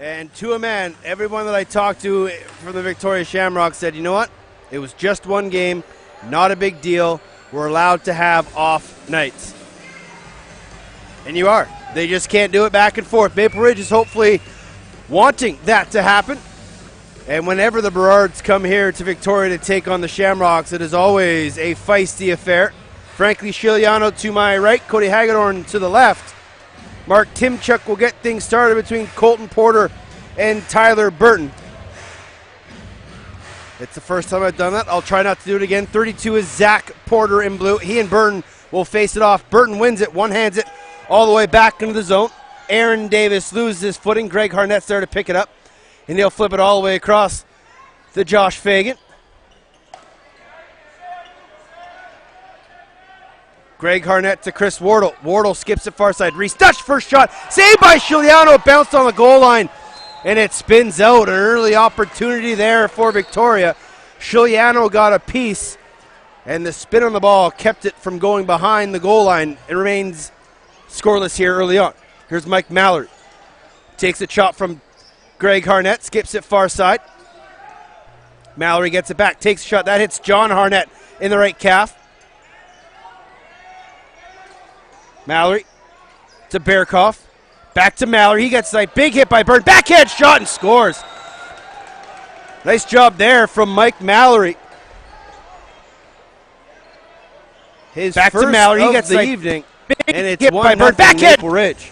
And to a man, everyone that I talked to from the Victoria Shamrocks said, you know what? It was just one game, not a big deal. We're allowed to have off nights. And you are. They just can't do it back and forth. Maple Ridge is hopefully wanting that to happen. And whenever the Burrards come here to Victoria to take on the Shamrocks, it is always a feisty affair. Frankie Shiliano to my right, Cody Hagedorn to the left. Mark Timchuk will get things started between Colton Porter and Tyler Burton. It's the first time I've done that. I'll try not to do it again. 32 is Zach Porter in blue. He and Burton will face it off. Burton wins it, one-hands it all the way back into the zone. Aaron Davis loses his footing. Greg Harnett's there to pick it up. And he'll flip it all the way across to Josh Fagan. Greg Harnett to Chris Wardle. Wardle skips it far side. Reese Dutch first shot. Saved by Shiliano. It bounced on the goal line. And it spins out. An early opportunity there for Victoria. Shiliano got a piece. And the spin on the ball kept it from going behind the goal line. It remains scoreless here early on. Here's Mike Mallory. Takes a shot from Greg Harnett. Skips it far side. Mallory gets it back. Takes a shot. That hits John Harnett in the right calf. Mallory to Bearkoff. Back to Mallory. He gets a big hit by Burton. Backhand shot and scores. Nice job there from Mike Mallory. His back first to Mallory. He gets the evening. And it's 1-0 Maple Ridge.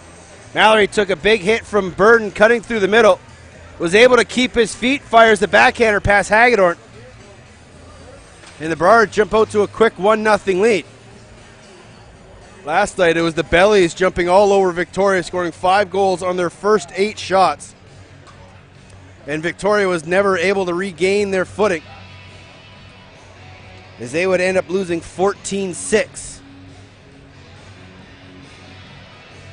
Mallory took a big hit from Burton cutting through the middle. Was able to keep his feet. Fires the backhander past Hagedorn. And the Burrards jump out to a quick 1-0 lead. Last night it was the Bellies jumping all over Victoria, scoring 5 goals on their first 8 shots. And Victoria was never able to regain their footing, as they would end up losing 14-6.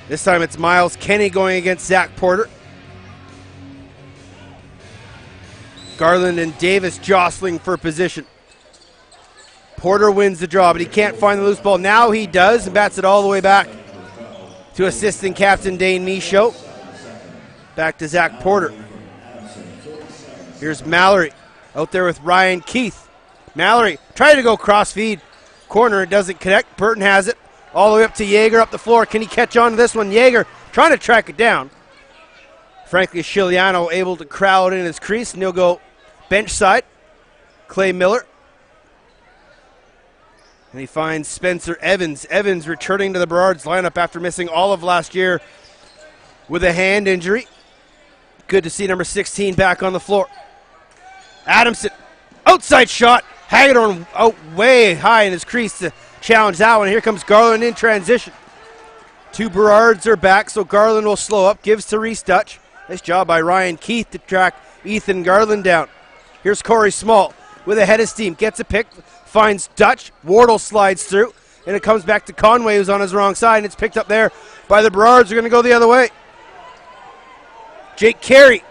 This time it's Miles Kenny going against Zach Porter. Garland and Davis jostling for position. Porter wins the draw, but he can't find the loose ball. Now he does, and bats it all the way back to assistant captain Dane Michaud. Back to Zach Porter. Here's Mallory out there with Ryan Keith. Mallory trying to go cross feed. Corner, it doesn't connect. Burton has it all the way up to Yeager up the floor. Can he catch on to this one? Yeager trying to track it down. Frankly, Shiliano able to crowd in his crease, and he'll go bench side. Clay Miller. And he finds Spencer Evans. Evans returning to the Burrards lineup after missing all of last year with a hand injury. Good to see number 16 back on the floor. Adamson, outside shot. Hagedorn out way high in his crease to challenge that one. Here comes Garland in transition. 2 Burrards are back, so Garland will slow up. Gives to Reese Dutch. Nice job by Ryan Keith to track Ethan Garland down. Here's Corey Small with a head of steam. Gets a pick. Finds Dutch. Wardle slides through. And it comes back to Conway, who's on his wrong side. And it's picked up there by the Burrards. They're going to go the other way. Jake Carey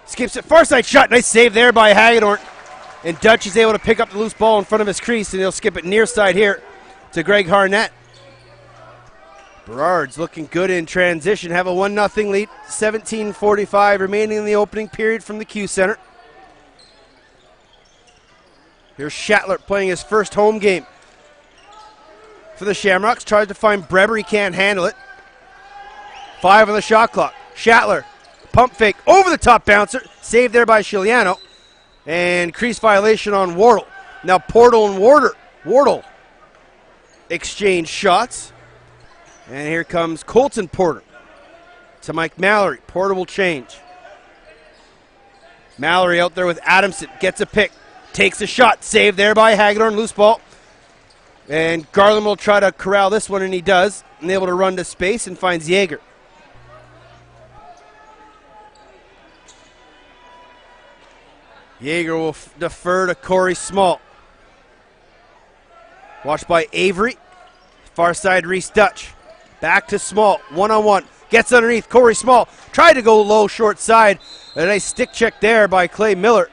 skips it. Far side shot. Nice save there by Hagedorn. And Dutch is able to pick up the loose ball in front of his crease. And he'll skip it near side here to Greg Harnett. Burrards looking good in transition. Have a 1-0 lead. 17:45 remaining in the opening period from the Q Center. Here's Schattler playing his first home game for the Shamrocks. Tries to find Breber. He can't handle it. 5 on the shot clock. Schattler, pump fake, over the top bouncer. Saved there by Shiliano. And crease violation on Wardle. Now Portal and Wardle exchange shots. And here comes Colton Porter to Mike Mallory. Porter will change. Mallory out there with Adamson. Gets a pick. Takes a shot. Saved there by Hagedorn. Loose ball. And Garland will try to corral this one, and he does. And able to run to space and finds Yeager. Yeager will defer to Corey Small. Watched by Avery. Far side, Reese Dutch. Back to Small. 1-on-1. Gets underneath. Corey Small. Tried to go low, short side. A nice stick check there by Clay Miller.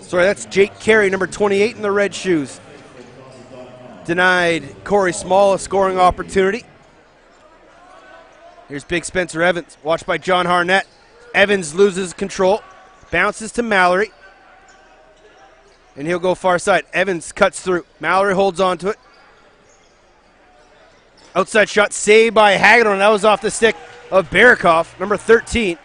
Sorry, that's Jake Carey, number 28 in the red shoes. Denied Corey Small a scoring opportunity. Here's big Spencer Evans. Watched by John Harnett. Evans loses control, bounces to Mallory, and he'll go far side. Evans cuts through. Mallory holds on to it. Outside shot saved by Hagedorn. That was off the stick of Barakoff, number 13.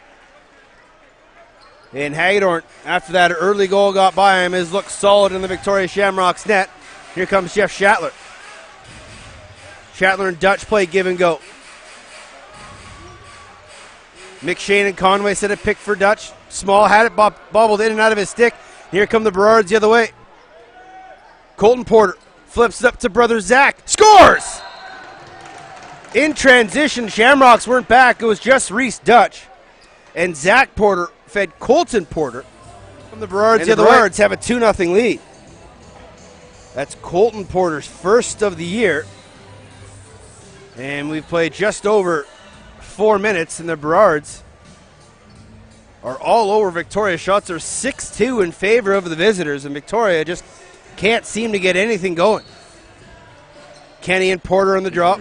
And Hagedorn, after that early goal got by him, has looked solid in the Victoria Shamrocks net. Here comes Jeff Schattler. Schattler and Dutch play give and go. McShane and Conway set a pick for Dutch. Small had it bobbled in and out of his stick. Here come the Burrards the other way. Colton Porter flips it up to brother Zach. Scores! In transition, Shamrocks weren't back. It was just Reese Dutch. And Zach Porter fed Colton Porter from the Burrards. And the Burrards have a 2-0 lead. That's Colton Porter's first of the year. And we've played just over 4 minutes, and the Burrards are all over Victoria. Shots are 6-2 in favor of the visitors, and Victoria just can't seem to get anything going. Kenny and Porter on the drop.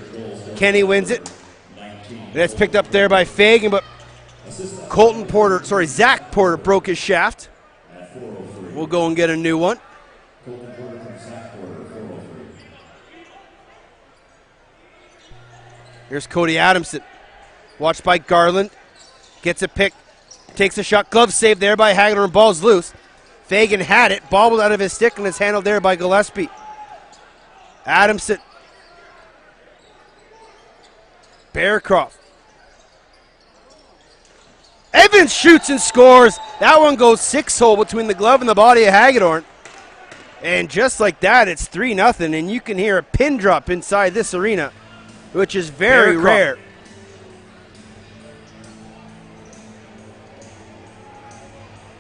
Kenny wins it. And it's picked up there by Fagan, but Zach Porter broke his shaft. We'll go and get a new one. Here's Cody Adamson. Watched by Garland. Gets a pick. Takes a shot. Glove saved there by Hagedorn. Ball's loose. Fagan had it. Bobbled out of his stick and is handled there by Gillespie. Adamson. Bearcroft. Evans shoots and scores. That one goes 6-hole between the glove and the body of Hagedorn. And just like that, it's 3-0. And you can hear a pin drop inside this arena, which is very rare.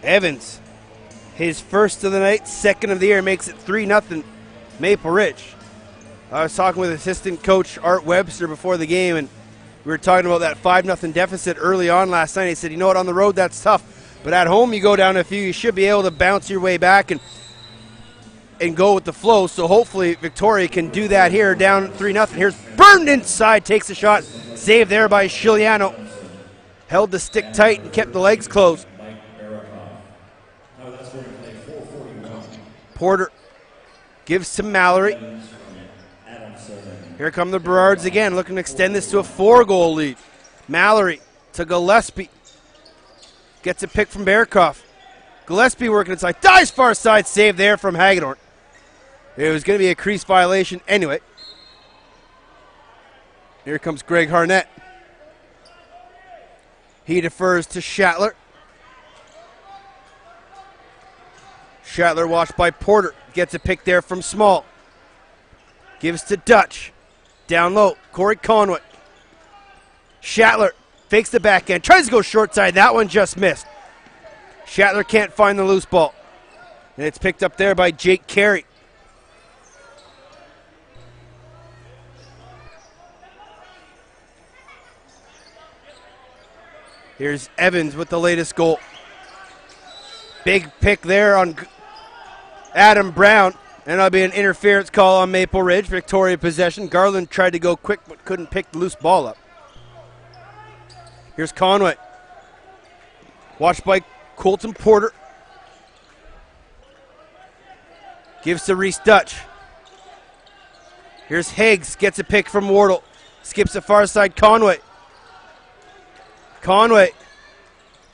Evans, his first of the night, second of the year, makes it 3-0 Maple Ridge. I was talking with assistant coach Art Webster before the game, and we were talking about that 5-0 deficit early on last night. He said, you know what, on the road that's tough, but at home you go down a few, you should be able to bounce your way back and go with the flow. So hopefully Victoria can do that here, down 3-0. Here's Burton inside, takes a shot, saved there by Shiliano. Held the stick tight and kept the legs closed. Porter gives to Mallory. Here come the Burrards again, looking to extend this to a 4-goal lead. Mallory to Gillespie. Gets a pick from Bearcroft. Gillespie working inside, dives far side, save there from Hagedorn. It was going to be a crease violation anyway. Here comes Greg Harnett. He defers to Schattler. Schattler watched by Porter. Gets a pick there from Small. Gives to Dutch. Down low, Corey Conway. Schattler fakes the backhand. Tries to go short side. That one just missed. Schattler can't find the loose ball. And it's picked up there by Jake Carey. Here's Evans with the latest goal. Big pick there on Adam Brown. And that'll be an interference call on Maple Ridge. Victoria possession. Garland tried to go quick but couldn't pick the loose ball up. Here's Conway. Watched by Colton Porter. Gives to Reese Dutch. Here's Higgs. Gets a pick from Wardle. Skips the far side. Conway. Conway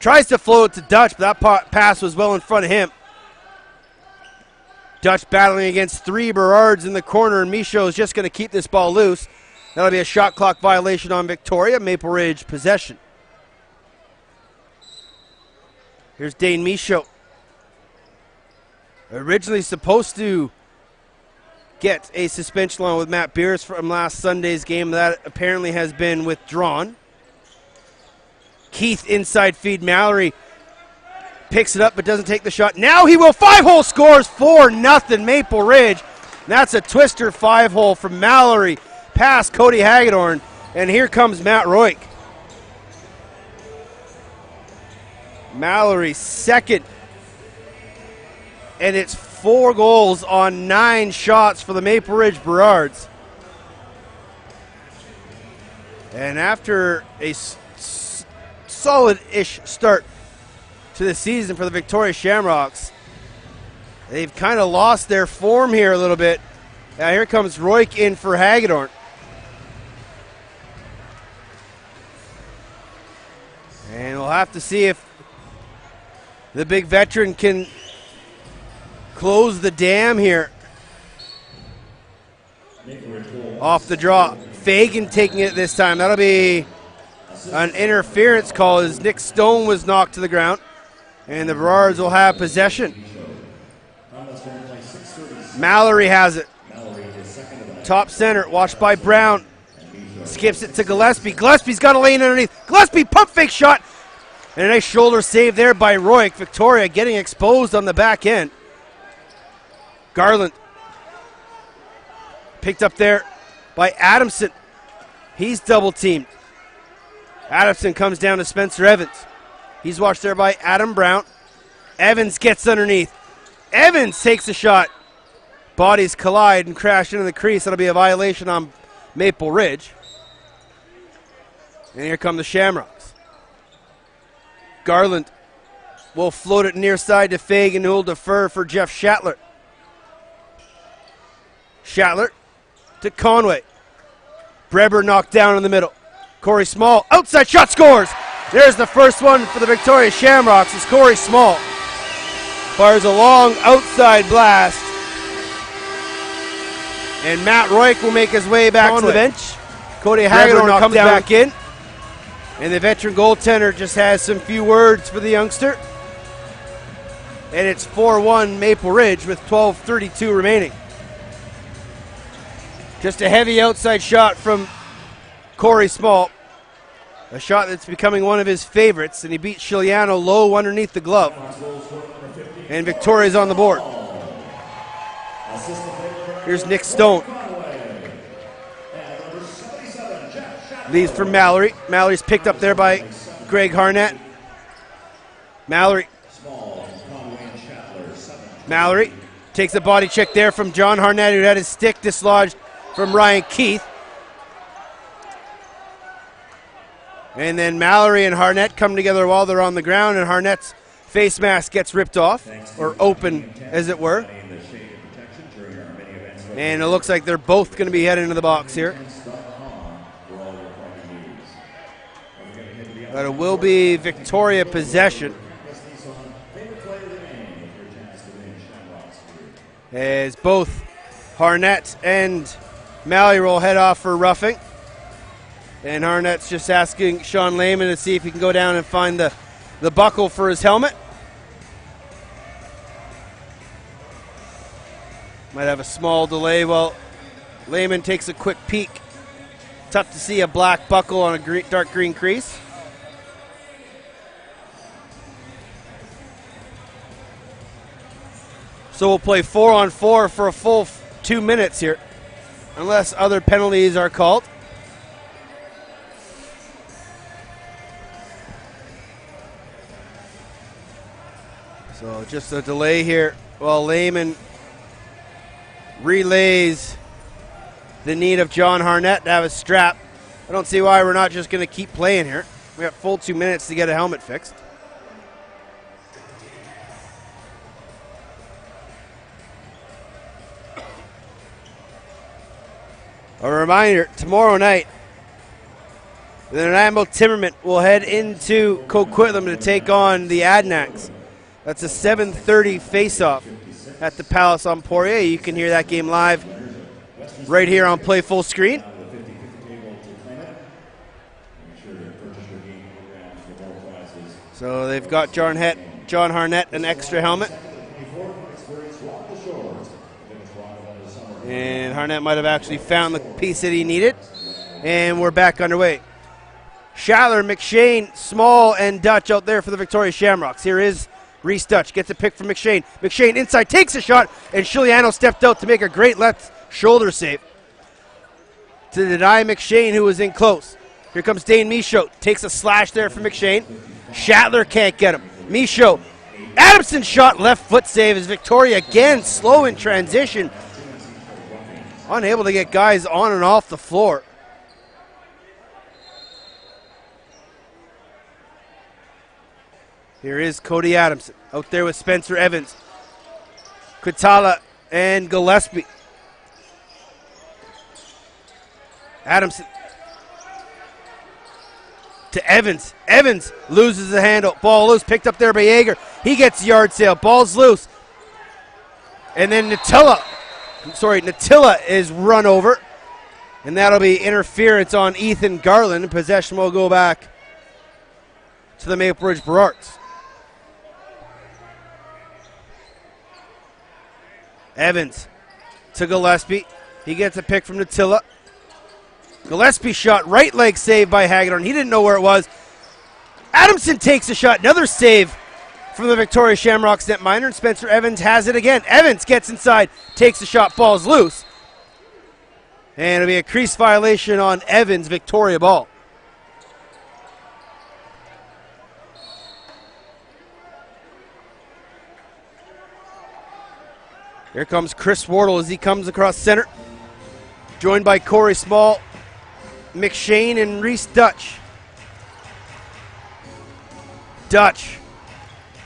tries to float it to Dutch, but that pass was well in front of him. Dutch battling against 3 Burrards in the corner, and Michaud is just going to keep this ball loose. That'll be a shot clock violation on Victoria. Maple Ridge possession. Here's Dane Michaud. Originally supposed to get a suspension along with Matt Beers from last Sunday's game. That apparently has been withdrawn. Keith inside feed. Mallory picks it up but doesn't take the shot. Now he will. 5-hole scores 4-0 Maple Ridge. That's a twister 5-hole from Mallory past Cody Hagedorn. And here comes Matt Roik. Mallory second. And it's 4 goals on 9 shots for the Maple Ridge Burrards. And after a solid-ish start to the season for the Victoria Shamrocks. They've kind of lost their form here a little bit. Now here comes Royk in for Hagedorn. And we'll have to see if the big veteran can close the dam here. Off the draw. Fagan taking it this time. That'll be an interference call as Nick Stone was knocked to the ground. And the Burrards will have possession. Mallory has it. Top center, watched by Brown. Skips it to Gillespie. Gillespie's got a lane underneath. Gillespie, pump fake shot. And a nice shoulder save there by Royk. Victoria getting exposed on the back end. Garland. Picked up there by Adamson. He's double teamed. Adamson comes down to Spencer Evans. He's watched there by Adam Brown. Evans gets underneath. Evans takes a shot. Bodies collide and crash into the crease. That'll be a violation on Maple Ridge. And here come the Shamrocks. Garland will float it near side to Fagan, who will defer for Jeff Shatler. Shatler to Conway. Breber knocked down in the middle. Corey Small, outside shot, scores! There's the first one for the Victoria Shamrocks. It's Corey Small. Fires a long outside blast. And Matt Royk will make his way back to the bench. Cody Hagedorn comes back in. And the veteran goaltender just has some few words for the youngster. And it's 4-1 Maple Ridge with 12:32 remaining. Just a heavy outside shot from Corey Small. A shot that's becoming one of his favorites, and he beat Chiliano low underneath the glove. And Victoria's on the board. Here's Nick Stone. Leaves for Mallory. Mallory's picked up there by Greg Harnett. Mallory takes a body check there from John Harnett, who had his stick dislodged from Ryan Keith. And then Mallory and Harnett come together while they're on the ground, and Harnett's face mask gets ripped off, or open, as it were. And it looks like they're both going to be heading into the box here. But it will be Victoria possession, as both Harnett and Mallory will head off for roughing. And Harnett's just asking Sean Lehman to see if he can go down and find the buckle for his helmet. Might have a small delay while Lehman takes a quick peek. Tough to see a black buckle on a dark green crease. So we'll play 4-on-4 for a full 2 minutes here, unless other penalties are called. So just a delay here while Lehman relays the need of John Harnett to have a strap. I don't see why we're not just going to keep playing here. We got full 2 minutes to get a helmet fixed. A reminder, tomorrow night, the Nanaimo Timmerman will head into Coquitlam to take on the Adnaks. That's a 7:30 face-off at the Palace on Poirier. You can hear that game live right here on Play Full Screen. So they've got John Harnett an extra helmet. And Harnett might have actually found the piece that he needed. And we're back underway. Schaller, McShane, Small, and Dutch out there for the Victoria Shamrocks. Here is Reese Dutch. Gets a pick from McShane. McShane inside, takes a shot, and Chiliano stepped out to make a great left shoulder save to deny McShane, who was in close. Here comes Dane Michaud. Takes a slash there for McShane. Shatler can't get him. Michaud. Adamson shot, left foot save as Victoria again slow in transition. Unable to get guys on and off the floor. Here is Cody Adamson out there with Spencer Evans. Quintala and Gillespie. Adamson to Evans. Evans loses the handle. Ball loose, picked up there by Yeager. He gets yard sale. Ball's loose. And then Natilla is run over. And that'll be interference on Ethan Garland. Possession will go back to the Maple Ridge Burrards. Evans to Gillespie. He gets a pick from Natilla. Gillespie shot, right leg save by Hagedorn. He didn't know where it was. Adamson takes a shot. Another save from the Victoria Shamrocks net minor, and Spencer Evans has it again. Evans gets inside, takes a shot, ball's loose. And it'll be a crease violation on Evans, Victoria ball. Here comes Chris Wardle as he comes across center. Joined by Corey Small, McShane, and Reese Dutch. Dutch,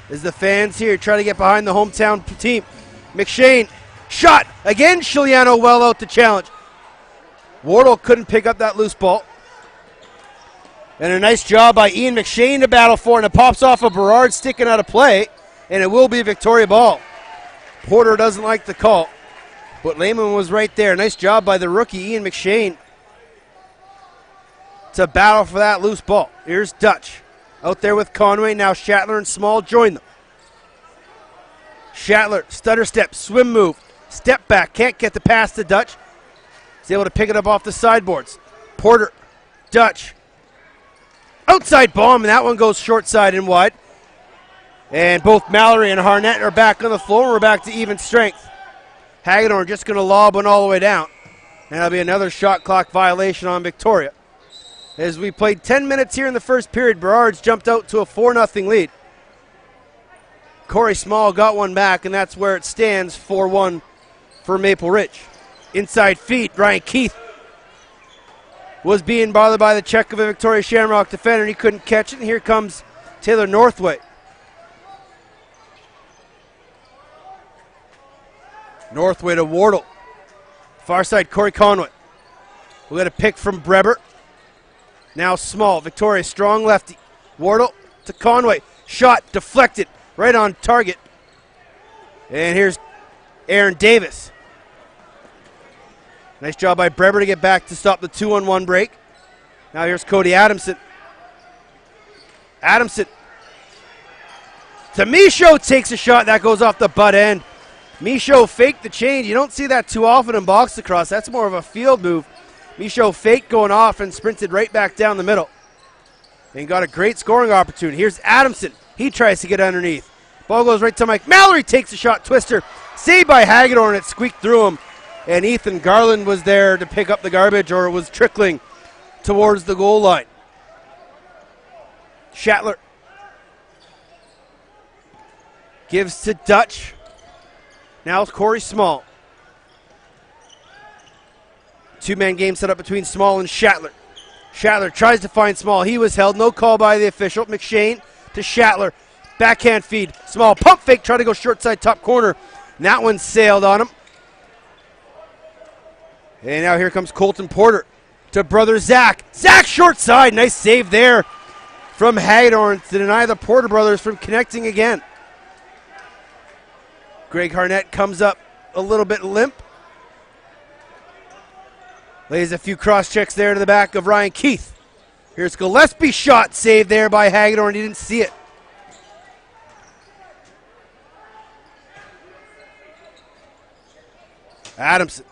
as the fans here try to get behind the hometown team. McShane, shot again. Chiliano well out to challenge. Wardle couldn't pick up that loose ball. And a nice job by Ian McShane to battle for, and it pops off a Burrard sticking out of play, and it will be a Victoria ball. Porter doesn't like the call, but Lehman was right there. Nice job by the rookie, Ian McShane, to battle for that loose ball. Here's Dutch out there with Conway. Now Shatler and Small join them. Shatler, stutter step, swim move, step back. Can't get the pass to Dutch. He's able to pick it up off the sideboards. Porter, Dutch, outside bomb, and that one goes short side and wide. And both Mallory and Harnett are back on the floor. We're back to even strength. Hagedorn just going to lob one all the way down. And that'll be another shot clock violation on Victoria. As we played 10 minutes here in the first period, Burrards jumped out to a 4-0 lead. Corey Small got one back, and that's where it stands, 4-1 for Maple Ridge. Inside feed, Ryan Keith was being bothered by the check of a Victoria Shamrock defender, and he couldn't catch it. And here comes Taylor Northway. Northway to Wardle. Far side, Corey Conway. We'll get a pick from Breber. Now Small, Victoria, strong lefty. Wardle to Conway. Shot deflected, right on target. And here's Aaron Davis. Nice job by Breber to get back to stop the 2-on-1 break. Now here's Cody Adamson. Adamson to Michaud, takes a shot. That goes off the butt end. Michaud faked the change. You don't see that too often in box lacrosse. That's more of a field move. Michaud faked going off and sprinted right back down the middle. And got a great scoring opportunity. Here's Adamson. He tries to get underneath. Ball goes right to Mike. Mallory takes a shot. Twister. Saved by Hagedorn. It squeaked through him. And Ethan Garland was there to pick up the garbage, or it was trickling towards the goal line. Shatler gives to Dutch. Now it's Corey Small. Two-man game set up between Small and Shatler. Shatler tries to find Small. He was held. No call by the official. McShane to Shatler. Backhand feed. Small pump fake. Try to go short side top corner. And that one sailed on him. And now here comes Colton Porter to brother Zach. Zach short side. Nice save there from Hagedorn to deny the Porter brothers from connecting again. Greg Harnett comes up a little bit limp. Lays a few cross checks there to the back of Ryan Keith. Here's Gillespie, shot saved there by Hagedorn. He didn't see it. Adamson.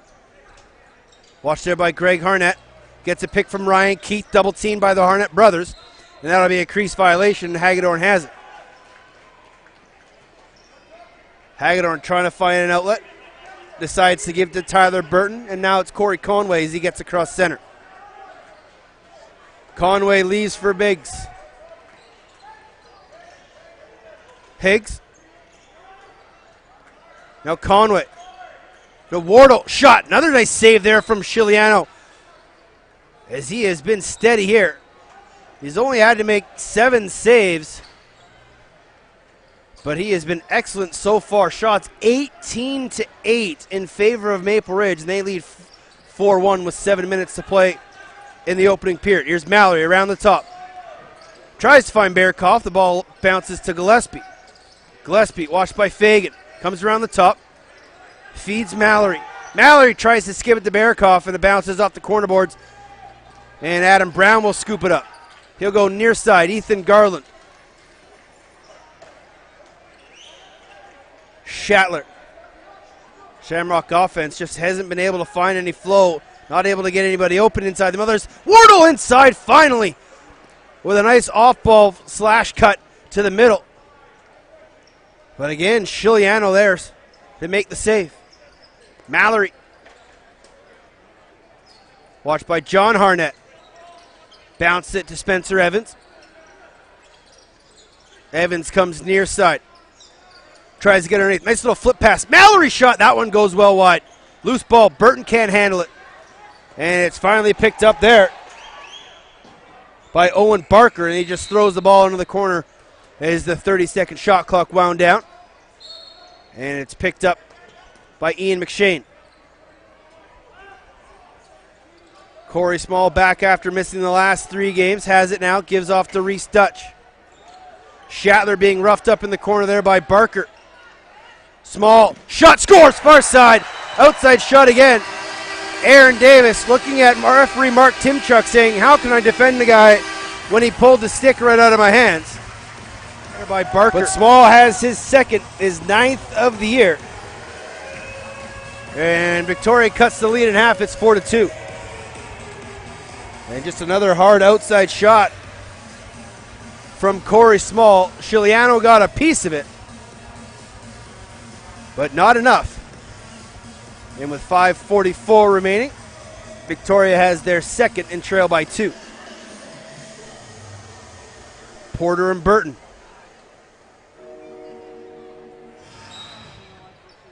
Watched there by Greg Harnett. Gets a pick from Ryan Keith, double teamed by the Harnett brothers. And that'll be a crease violation. Hagedorn has it. Hagedorn trying to find an outlet. Decides to give to Tyler Burton. And now it's Corey Conway as he gets across center. Conway leaves for Biggs. Higgs. Now Conway. The Wardle shot. Another nice save there from Chiliano. As he has been steady here. He's only had to make 7 saves but he has been excellent so far. Shots 18-8 in favor of Maple Ridge, and they lead 4-1 with 7 minutes to play in the opening period. Here's Mallory around the top. Tries to find Bearkoff. The ball bounces to Gillespie. Gillespie, watched by Fagan. Comes around the top. Feeds Mallory. Mallory tries to skip it to Bearkoff, and it bounces off the corner boards. And Adam Brown will scoop it up. He'll go near side. Ethan Garland. Shatler. Shamrock offense just hasn't been able to find any flow. Not able to get anybody open inside the Mothers. Wardle inside finally with a nice off-ball slash cut to the middle. But again, Chiliano there to make the save. Mallory. Watched by John Harnett. Bounced it to Spencer Evans. Evans comes near side. Tries to get underneath. Nice little flip pass. Mallory shot. That one goes well wide. Loose ball. Burton can't handle it. And it's finally picked up there by Owen Barker, and he just throws the ball into the corner as the 30-second shot clock wound down. And it's picked up by Ian McShane. Corey Small back after missing the last 3 games. Has it now. Gives off to Reese Dutch. Shatler being roughed up in the corner there by Barker. Small. Shot scores. Far side. Outside shot again. Aaron Davis looking at referee Mark Timchuk saying, how can I defend the guy when he pulled the stick right out of my hands? There by Barker. But Small has his second, his 9th of the year. And Victoria cuts the lead in half. It's 4-2. And just another hard outside shot from Corey Small. Chiliano got a piece of it, but not enough. And with 5:44 remaining, Victoria has their second and trail by 2. Porter and Burton.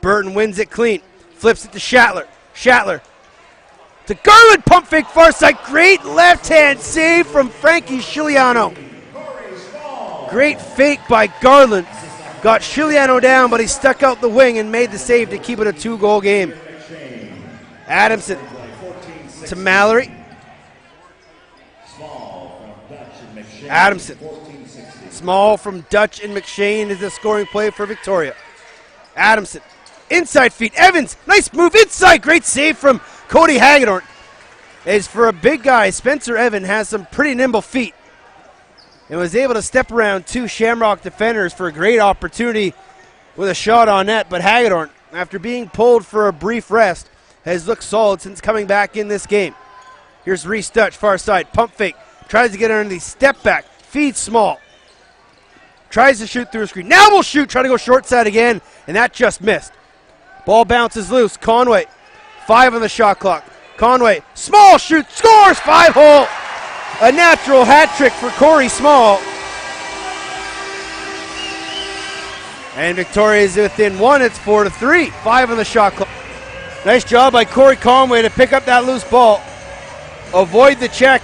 Burton wins it clean. Flips it to Shatler. Shatler to Garland. Pump fake far side. Great left-hand save from Frankie Chiliano. Great fake by Garland. Got Chiliano down, but he stuck out the wing and made the save to keep it a 2-goal game. Adamson to Mallory. Adamson. Small from Dutch and McShane is the scoring play for Victoria. Adamson. Inside feed. Evans. Nice move inside. Great save from Cody Hagedorn. As for a big guy, Spencer Evans has some pretty nimble feet and was able to step around 2 Shamrock defenders for a great opportunity with a shot on net. But Hagedorn, after being pulled for a brief rest, has looked solid since coming back in this game. Here's Reese Dutch, far side, pump fake. Tries to get under the step back, feeds Small. Tries to shoot through a screen. Now will shoot, trying to go short side again, and that just missed. Ball bounces loose. Conway, 5 on the shot clock. Conway, Small shoots, scores, 5-hole. A natural hat trick for Corey Small. And Victoria is within 1. It's 4-3. 5 on the shot clock. Nice job by Corey Conway to pick up that loose ball. Avoid the check.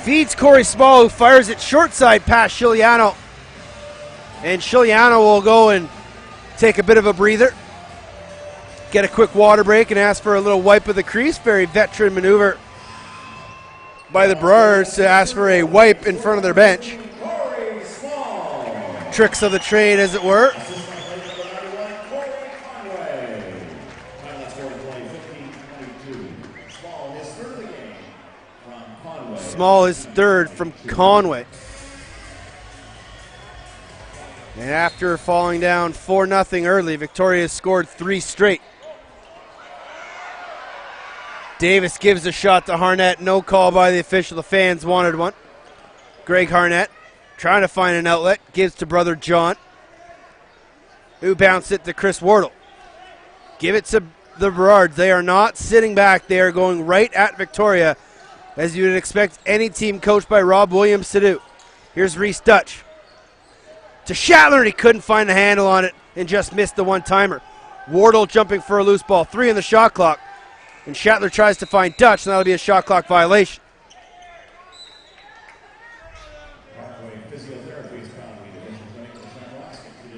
Feeds Corey Small, who fires it short side past Chiliano. And Chiliano will go and take a bit of a breather. Get a quick water break and ask for a little wipe of the crease. Very veteran maneuver by the Burrards to ask for a wipe in front of their bench. Tricks of the trade, as it were. Small is third from Conway. And after falling down 4-0 early, Victoria has scored 3 straight. Davis gives a shot to Harnett. No call by the official. The fans wanted one. Greg Harnett trying to find an outlet. Gives to brother John, who bounced it to Chris Wardle. Give it to the Burrards. They are not sitting back. They are going right at Victoria, as you would expect any team coached by Rob Williams to do. Here's Reese Dutch to Shatler, and he couldn't find the handle on it and just missed the one-timer. Wardle jumping for a loose ball. 3 on the shot clock. And Shatler tries to find Dutch, and that'll be a shot clock violation.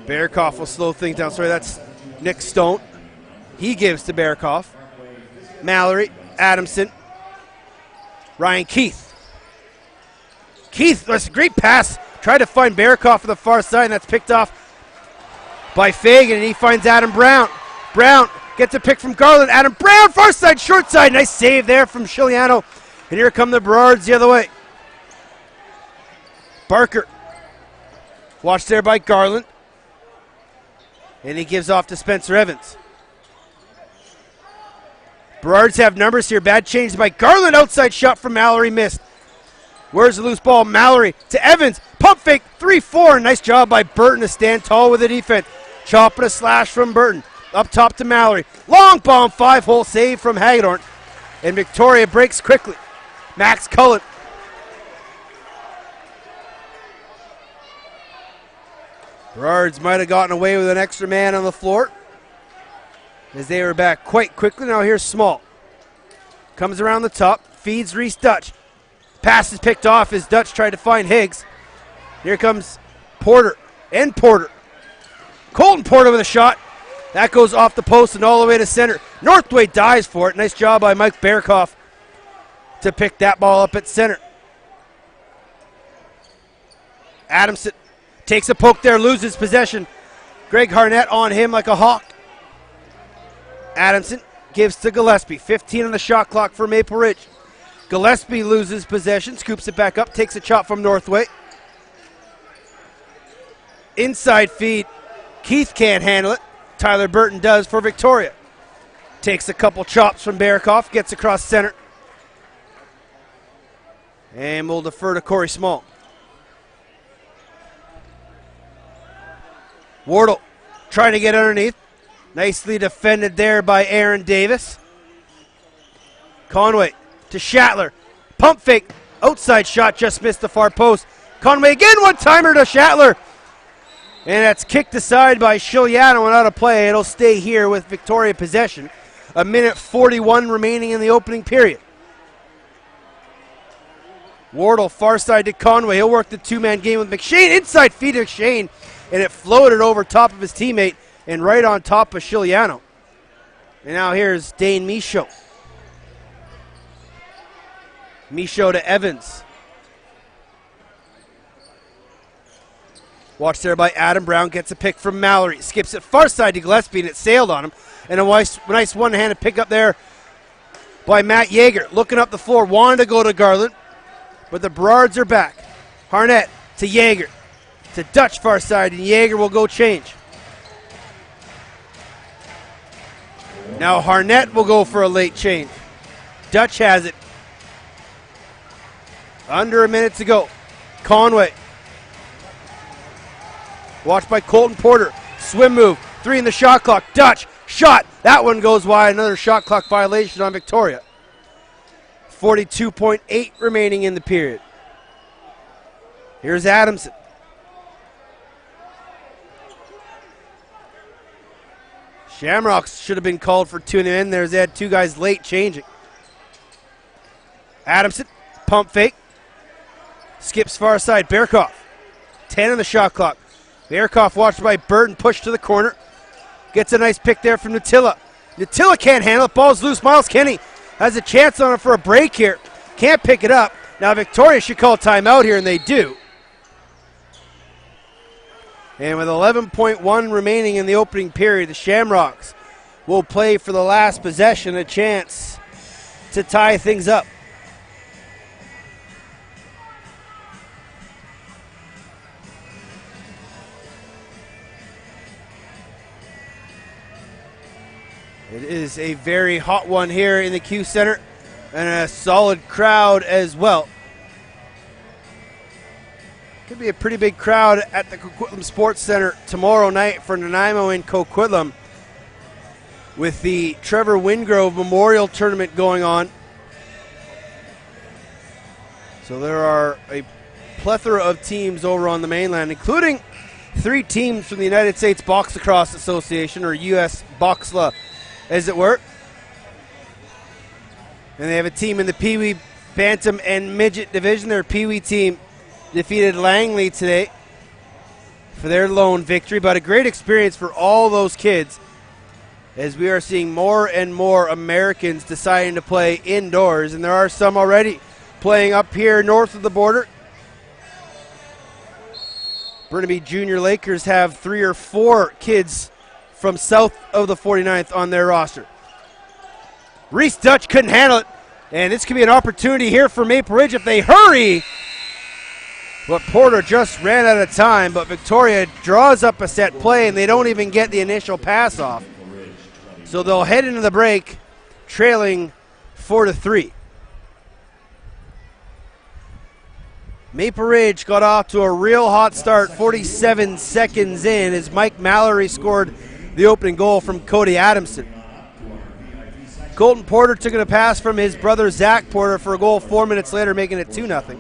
Bearkoff will slow things down. Sorry, that's Nick Stone. He gives to Bearkoff. Mallory, Adamson, Ryan Keith. Keith, that's a great pass. Tried to find Bearkoff on the far side, and that's picked off by Fagan, and he finds Adam Brown. Brown gets a pick from Garland. Adam Brown, far side, short side. Nice save there from Chiliano. And here come the Burrards the other way. Barker. Watched there by Garland. And he gives off to Spencer Evans. Burrards have numbers here. Bad change by Garland. Outside shot from Mallory. Missed. Where's the loose ball? Mallory to Evans. Pump fake. 3-4. Nice job by Burton to stand tall with the defense. Chop and a slash from Burton. Up top to Mallory. Long bomb. 5-hole save from Hagedorn. And Victoria breaks quickly. Max Cullen. Burrards might have gotten away with an extra man on the floor as they were back quite quickly. Now here's Small. Comes around the top, feeds Reese Dutch. Pass is picked off as Dutch tried to find Higgs. Here comes Porter and Porter. Colton Porter with a shot. That goes off the post and all the way to center. Northway dives for it. Nice job by Mike Bearkoff to pick that ball up at center. Adamson takes a poke there, loses possession. Greg Harnett on him like a hawk. Adamson gives to Gillespie. 15 on the shot clock for Maple Ridge. Gillespie loses possession, scoops it back up, takes a chop from Northway. Inside feed. Keith can't handle it. Tyler Burton does for Victoria. Takes a couple chops from Bearkoff, gets across center. And we'll defer to Corey Small. Wardle trying to get underneath. Nicely defended there by Aaron Davis. Conway to Shatler. Pump fake. Outside shot just missed the far post. Conway again, one-timer to Shatler. And that's kicked aside by Chiliano and out of play. It'll stay here with Victoria possession. 1:41 remaining in the opening period. Wardle far side to Conway. He'll work the two-man game with McShane. Inside feed to McShane. And it floated over top of his teammate and right on top of Chiliano. And now here's Dane Michaud. Michaud to Evans. Watched there by Adam Brown. Gets a pick from Mallory. Skips it far side to Gillespie and it sailed on him. And a nice one-handed pickup there by Matt Yeager. Looking up the floor. Wanted to go to Garland. But the Burrards are back. Harnett to Yeager. To Dutch far side, and Yeager will go change. Now Harnett will go for a late change. Dutch has it. Under a minute to go. Conway. Watched by Colton Porter. Swim move. 3 in the shot clock. Dutch. Shot. That one goes wide. Another shot clock violation on Victoria. 42.8 remaining in the period. Here's Adamson. Shamrocks should have been called for tuning in. They had two guys late changing. Adamson, pump fake. Skips far side. Bearkoff. 10 on the shot clock. Bearkoff watched by Burton, pushed to the corner. Gets a nice pick there from Nutilla. Nutilla can't handle it. Ball's loose. Miles Kenny has a chance on it for a break here. Can't pick it up. Now Victoria should call timeout here, and they do. And with 11.1 remaining in the opening period, the Shamrocks will play for the last possession, a chance to tie things up. It is a very hot one here in the Q Center and a solid crowd as well. Could be a pretty big crowd at the Coquitlam Sports Center tomorrow night for Nanaimo and Coquitlam with the Trevor Wingrove Memorial Tournament going on. So there are a plethora of teams over on the mainland, including 3 teams from the United States Box Lacrosse Association, or U.S. Boxla, as it were. And they have a team in the Pee Wee Bantam and Midget Division. Their Pee Wee team defeated Langley today, for their lone victory, but a great experience for all those kids as we are seeing more and more Americans deciding to play indoors, and there are some already playing up here north of the border. Burnaby Junior Lakers have 3 or 4 kids from south of the 49th on their roster. Reese Dutch couldn't handle it, and this could be an opportunity here for Maple Ridge if they hurry. But Porter just ran out of time, but Victoria draws up a set play, and they don't even get the initial pass off. So they'll head into the break trailing 4-3. Maple Ridge got off to a real hot start 47 seconds in as Mike Mallory scored the opening goal from Cody Adamson. Colton Porter took a pass from his brother Zach Porter for a goal 4 minutes later, making it 2-0.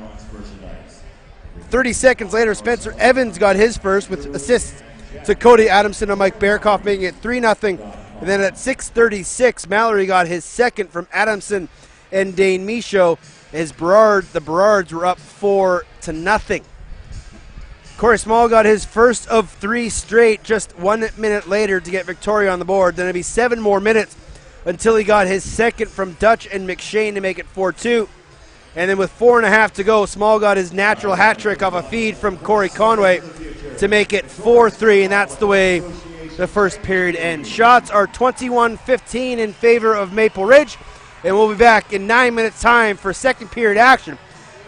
30 seconds later, Spencer Evans got his first with assists to Cody Adamson and Mike Bearkoff, making it 3-0. And then at 6:36, Mallory got his second from Adamson and Dane Michaud as the Burrards were up 4-0. Corey Small got his first of 3 straight just 1 minute later to get Victoria on the board. Then it'd be 7 more minutes until he got his second from Dutch and McShane to make it 4-2. And then with 4.5 to go, Small got his natural hat trick off a feed from Corey Conway to make it 4-3, and that's the way the first period ends. Shots are 21-15 in favor of Maple Ridge, and we'll be back in 9 minutes' time for second period action.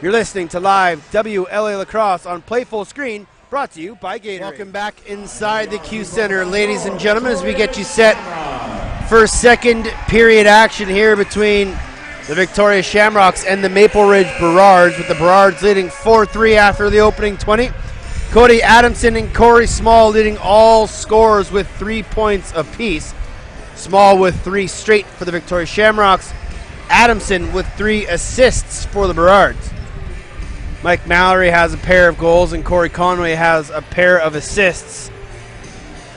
You're listening to live WLA Lacrosse on Play Full Screen, brought to you by Gatorade. Welcome back inside the Q Center, ladies and gentlemen, as we get you set for second period action here between the Victoria Shamrocks and the Maple Ridge Burrards, with the Burrards leading 4-3 after the opening 20. Cody Adamson and Corey Small leading all scores with 3 points apiece. Small with 3 straight for the Victoria Shamrocks. Adamson with 3 assists for the Burrards. Mike Mallory has a pair of goals and Corey Conway has a pair of assists.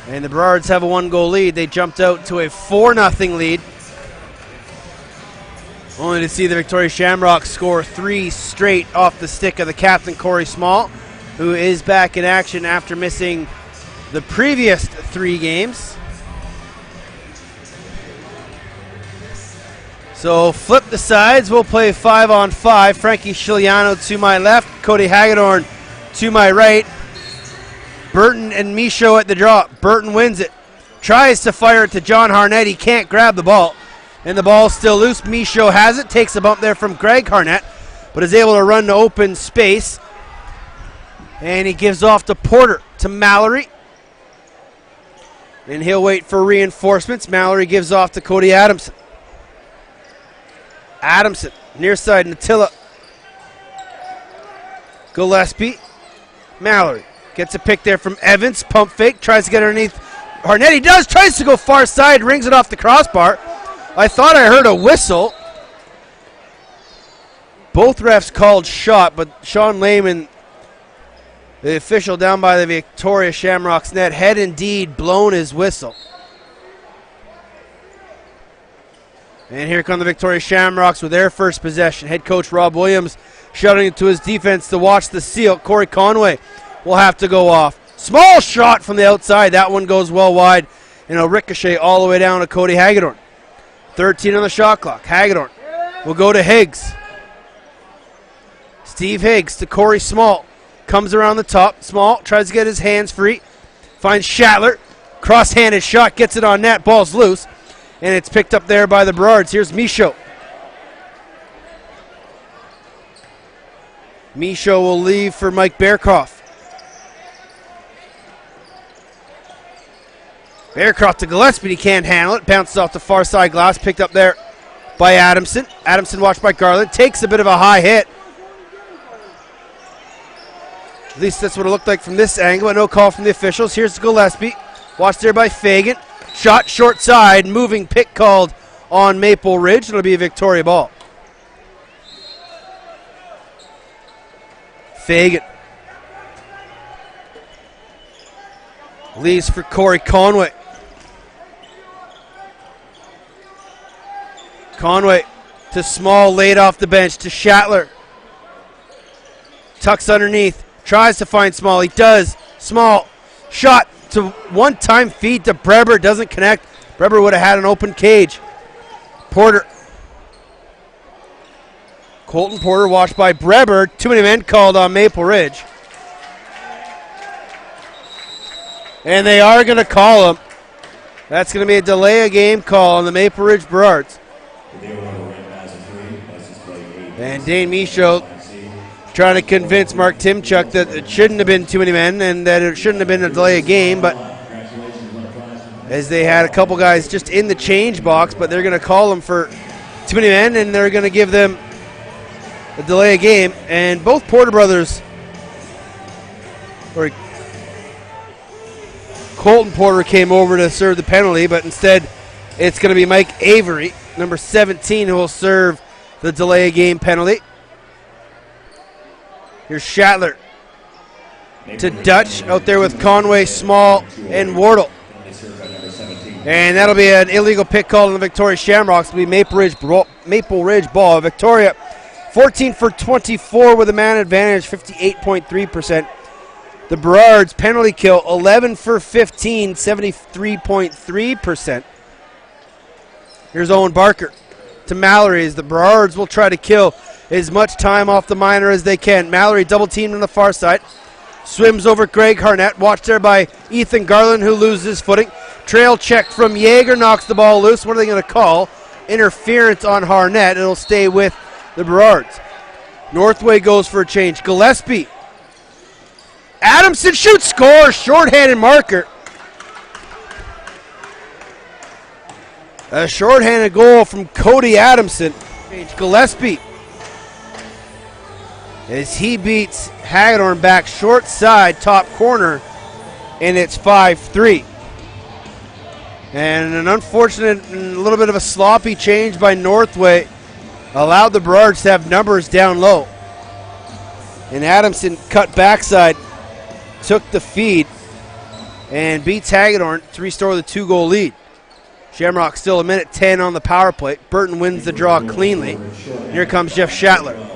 And the Burrards have a 1-goal lead. They jumped out to a 4-0 lead, only to see the Victoria Shamrocks score 3 straight off the stick of the captain, Corey Small, who is back in action after missing the previous 3 games. So flip the sides. We'll play 5-on-5. Frankie Chiliano to my left, Cody Hagedorn to my right. Burton and Michaud at the draw. Burton wins it. Tries to fire it to John Harnett. He can't grab the ball. And the ball's still loose. Michaud has it. Takes a bump there from Greg Harnett, but is able to run to open space. And he gives off to Porter, to Mallory. And he'll wait for reinforcements. Mallory gives off to Cody Adamson. Adamson, near side, Natilla. Gillespie. Mallory gets a pick there from Evans. Pump fake, tries to get underneath Harnett. He does, tries to go far side, rings it off the crossbar. I thought I heard a whistle. Both refs called shot, but Sean Lehman, the official down by the Victoria Shamrocks net, had indeed blown his whistle. And here come the Victoria Shamrocks with their first possession. Head coach Rob Williams shouting it to his defense to watch the seal. Corey Conway will have to go off. Small shot from the outside. That one goes well wide, and a ricochet all the way down to Cody Hagedorn. 13 on the shot clock. Hagedorn will go to Higgs. Steve Higgs to Corey Small. Comes around the top. Small tries to get his hands free. Finds Shatler. Cross-handed shot. Gets it on net. Ball's loose. And it's picked up there by the Burrards. Here's Michaud. Michaud will leave for Mike Bearkoff. Bearcroft to Gillespie, he can't handle it. Bounces off the far side glass, picked up there by Adamson. Adamson watched by Garland, takes a bit of a high hit. At least that's what it looked like from this angle, but no call from the officials. Here's Gillespie, watched there by Fagan. Shot short side, moving pick called on Maple Ridge. It'll be a Victoria ball. Fagan leaves for Corey Conway. Conway to Small, laid off the bench to Shatler. Tucks underneath, tries to find Small. He does. Small Shot to one-time feed to Breber. Doesn't connect. Breber would have had an open cage. Porter. Colton Porter watched by Breber. Too many men called on Maple Ridge. And they are going to call him. That's going to be a delay of game call on the Maple Ridge Burrards. And Dane Michaud trying to convince Mark Timchuk that it shouldn't have been too many men and that it shouldn't have been a delay of game, but as they had a couple guys just in the change box, but they're going to call them for too many men and they're going to give them a delay of game. And both Porter brothers, or Colton Porter, came over to serve the penalty, but instead it's going to be Mike Avery, number 17, who will serve the delay of game penalty. Here's Schattler to Dutch out there with Conway, Small, and Wardle. And that'll be an illegal pick call on the Victoria Shamrocks. It'll be Maple Ridge ball. Victoria 14 for 24 with a man advantage, 58.3%. The Burrards penalty kill 11 for 15, 73.3%. Here's Owen Barker to Mallory as the Burrards will try to kill as much time off the minor as they can. Mallory double teamed on the far side. Swims over Greg Harnett. Watched there by Ethan Garland, who loses his footing. Trail check from Yeager, knocks the ball loose. What are they going to call? Interference on Harnett. It'll stay with the Burrards. Northway goes for a change. Gillespie. Adamson shoots, scores. Shorthanded marker. A shorthanded goal from Cody Adamson. Gillespie as he beats Hagedorn back short side, top corner, and it's 5-3. And an unfortunate and a little bit of a sloppy change by Northway allowed the Burrards to have numbers down low. And Adamson cut backside, took the feed, and beats Hagedorn to restore the 2-goal lead. Shamrock still a minute 10 on the power play. Burton wins the draw cleanly. Here comes Jeff Schattler.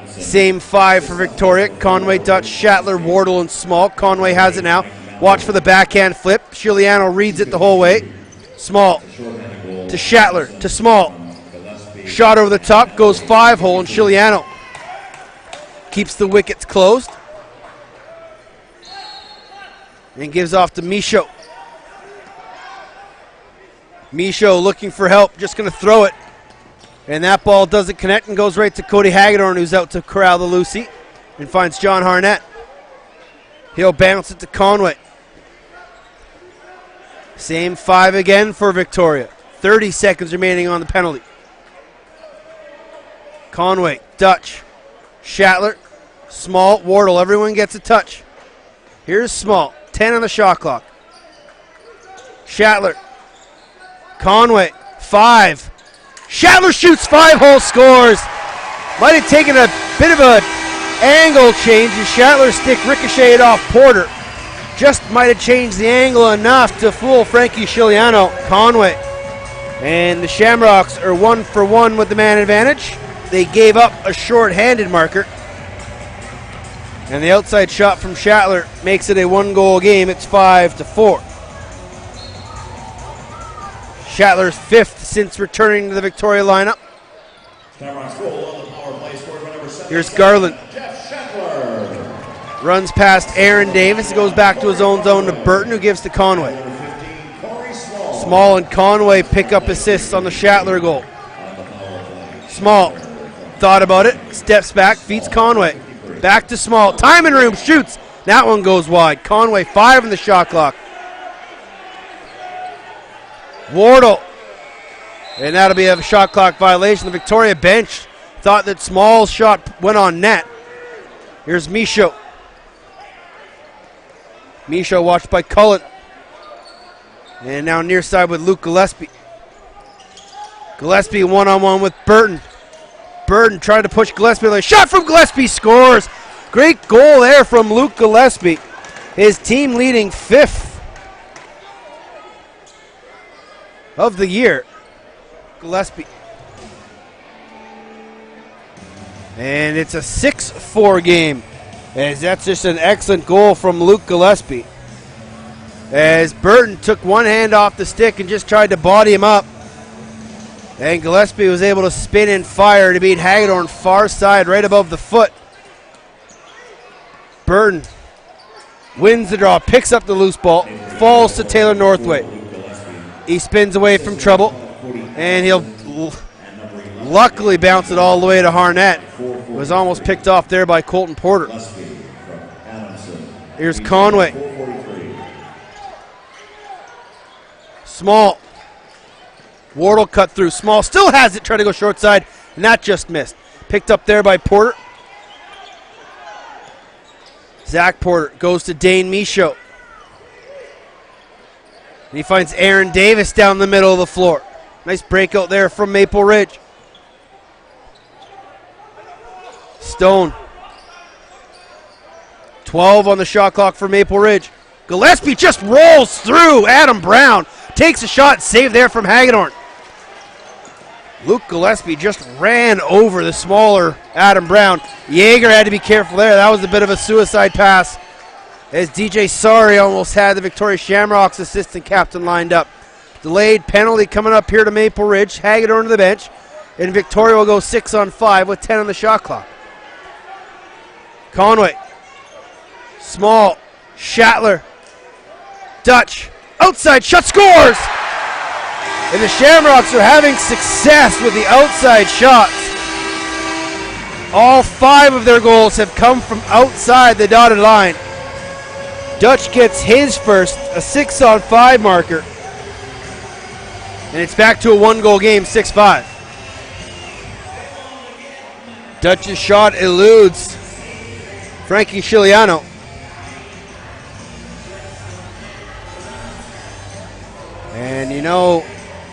Same 5 for Victoria. Conway, Dutch, Schattler, Wardle, and Small. Conway has it now. Watch for the backhand flip. Chiliano reads it the whole way. Small to Schattler to Small. Shot over the top, goes 5-hole, and Chiliano keeps the wickets closed and gives off to Michaud. Michaud looking for help, just going to throw it. And that ball doesn't connect and goes right to Cody Hagedorn, who's out to corral the loosie and finds John Harnett. He'll bounce it to Conway. Same 5 again for Victoria. 30 seconds remaining on the penalty. Conway, Dutch, Schattler, Small, Wardle. Everyone gets a touch. Here's Small. 10 on the shot clock. Schattler. Conway. 5. Schattler shoots 5-hole, scores. Might have taken a bit of an angle change as Schattler's stick ricocheted off Porter. Just might have changed the angle enough to fool Frankie Chiliano. Conway. And the Shamrocks are 1 for 1 with the man advantage. They gave up a short-handed marker. And the outside shot from Schattler makes it a 1-goal game. It's 5-4. Schattler's 5th since returning to the Victoria lineup. Here's Garland. Runs past Aaron Davis. Goes back to his own zone to Burton, who gives to Conway. Small and Conway pick up assists on the Schattler goal. Small thought about it. Steps back. Feeds Conway. Back to Small. Time and room. Shoots. That one goes wide. Conway 5 in the shot clock. Wardle. And that'll be a shot clock violation. The Victoria bench thought that Small's shot went on net. Here's Michaud. Michaud watched by Cullen. And now near side with Luke Gillespie. Gillespie one-on-one with Burton. Burton trying to push Gillespie. Like, shot from Gillespie, scores. Great goal there from Luke Gillespie. His team leading 5th of the year. Gillespie. And it's a 6-4 game. As that's just an excellent goal from Luke Gillespie. as Burton took one hand off the stick and just tried to body him up. And Gillespie was able to spin and fire to beat Hagedorn far side right above the foot. Burton wins the draw, picks up the loose ball, falls to Taylor Northway. He spins away from trouble, and he'll luckily bounce it all the way to Harnett. It was almost picked off there by Colton Porter. Here's Conway. Small. Wardle cut through. Small still has it, trying to go short side, and that just missed. Picked up there by Porter. Zach Porter goes to Dane Michaud. And he finds Aaron Davis down the middle of the floor. Nice breakout there from Maple Ridge. Stone. 12 on the shot clock for Maple Ridge. Gillespie just rolls through Adam Brown. Takes a shot, saved there from Hagedorn. Luke Gillespie just ran over the smaller Adam Brown. Yeager had to be careful there. That was a bit of a suicide pass, as DJ Sari almost had the Victoria Shamrocks assistant captain lined up. Delayed penalty coming up here to Maple Ridge. Hagedorn to the bench. And Victoria will go 6 on 5 with 10 on the shot clock. Conway. Small. Schattler. Dutch. Outside shot, scores! And the Shamrocks are having success with the outside shots. All 5 of their goals have come from outside the dotted line. Dutch gets his first, a 6 on 5 marker. And it's back to a 1-goal game, 6-5. Dutch's shot eludes Frankie Chiliano. And you know,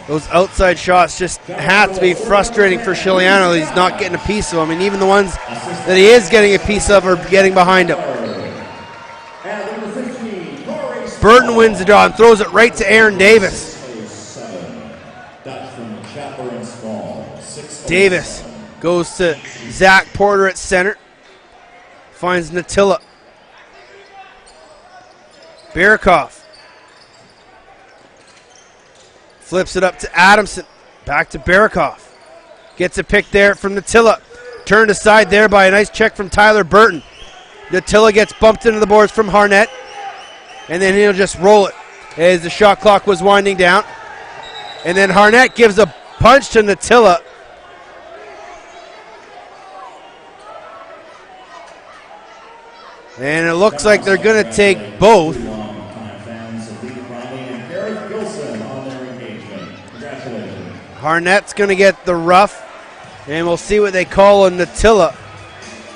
those outside shots just have to be frustrating for Chiliano. He's not getting a piece of them, and even the ones that he is getting a piece of are getting behind him. Burton wins the draw and throws it right to Aaron Davis. Davis goes to Zach Porter at center. Finds Natilla. Barakoff. Flips it up to Adamson. Back to Barakoff. Gets a pick there from Natilla. Turned aside there by a nice check from Tyler Burton. Natilla gets bumped into the boards from Harnett. And then he'll just roll it as the shot clock was winding down. And then Harnett gives a punch to Natilla. And it looks like they're going to take both. Harnett's going to get the rough, and we'll see what they call on Natilla.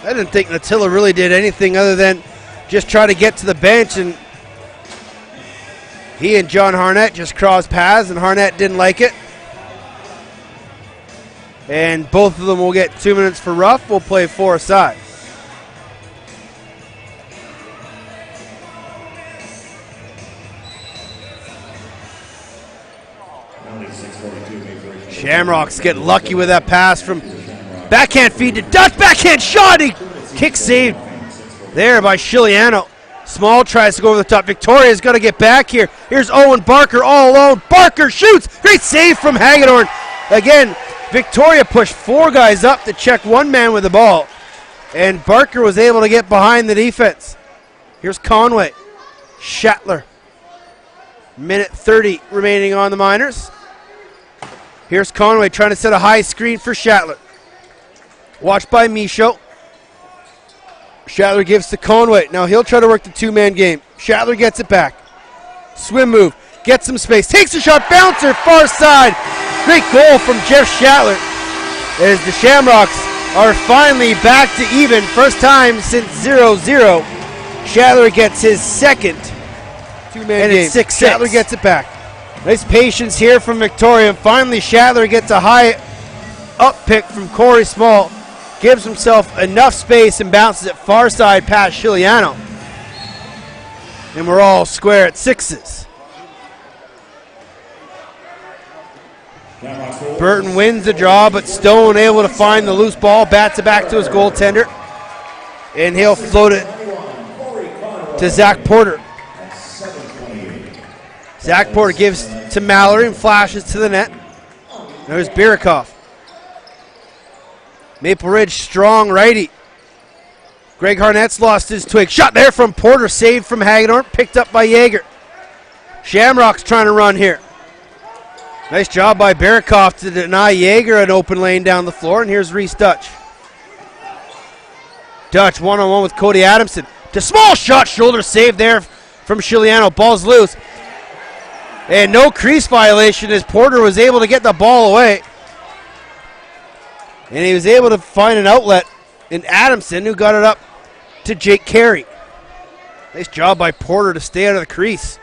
I didn't think Natilla really did anything other than just try to get to the bench, and he and John Harnett just crossed paths, and Harnett didn't like it. And both of them will get 2 minutes for rough. We'll play 4 aside. Shamrocks get lucky with that pass from backhand feed to Dutch. Backhand shot. He kick saved there by Chiliano. Small tries to go over the top. Victoria's got to get back here. Here's Owen Barker all alone. Barker shoots. Great save from Hagedorn. Again, Victoria pushed 4 guys up to check 1 man with the ball. And Barker was able to get behind the defense. Here's Conway. Schattler. Minute 30 remaining on the Miners. Here's Conway trying to set a high screen for Schattler. Watched by Michaud. Schattler gives to Conway. Now he'll try to work the 2-man game. Schattler gets it back. Swim move. Gets some space. Takes a shot. Bouncer far side. Great goal from Jeff Schattler. As the Shamrocks are finally back to even. First time since 0-0. Schattler gets his second 2-man game. 6-6. Schattler gets it back. Nice patience here from Victoria. And finally, Schattler gets a high up pick from Corey Small. Gives himself enough space and bounces it far side past Chiliano. And we're all square at 6s. Burton wins the draw, but Stone able to find the loose ball. Bats it back to his goaltender. And he'll float it to Zach Porter. Zach Porter gives to Mallory and flashes to the net. There's Birikoff. Maple Ridge strong righty. Greg Harnett's lost his twig. Shot there from Porter, saved from Hagedorn, picked up by Yeager. Shamrocks trying to run here. Nice job by Birikoff to deny Yeager an open lane down the floor, and here's Reese Dutch. Dutch one-on-one with Cody Adamson. To small shot, shoulder save there from Chiliano. Ball's loose. And no crease violation as Porter was able to get the ball away. And he was able to find an outlet in Adamson, who got it up to Jake Carey. Nice job by Porter to stay out of the crease.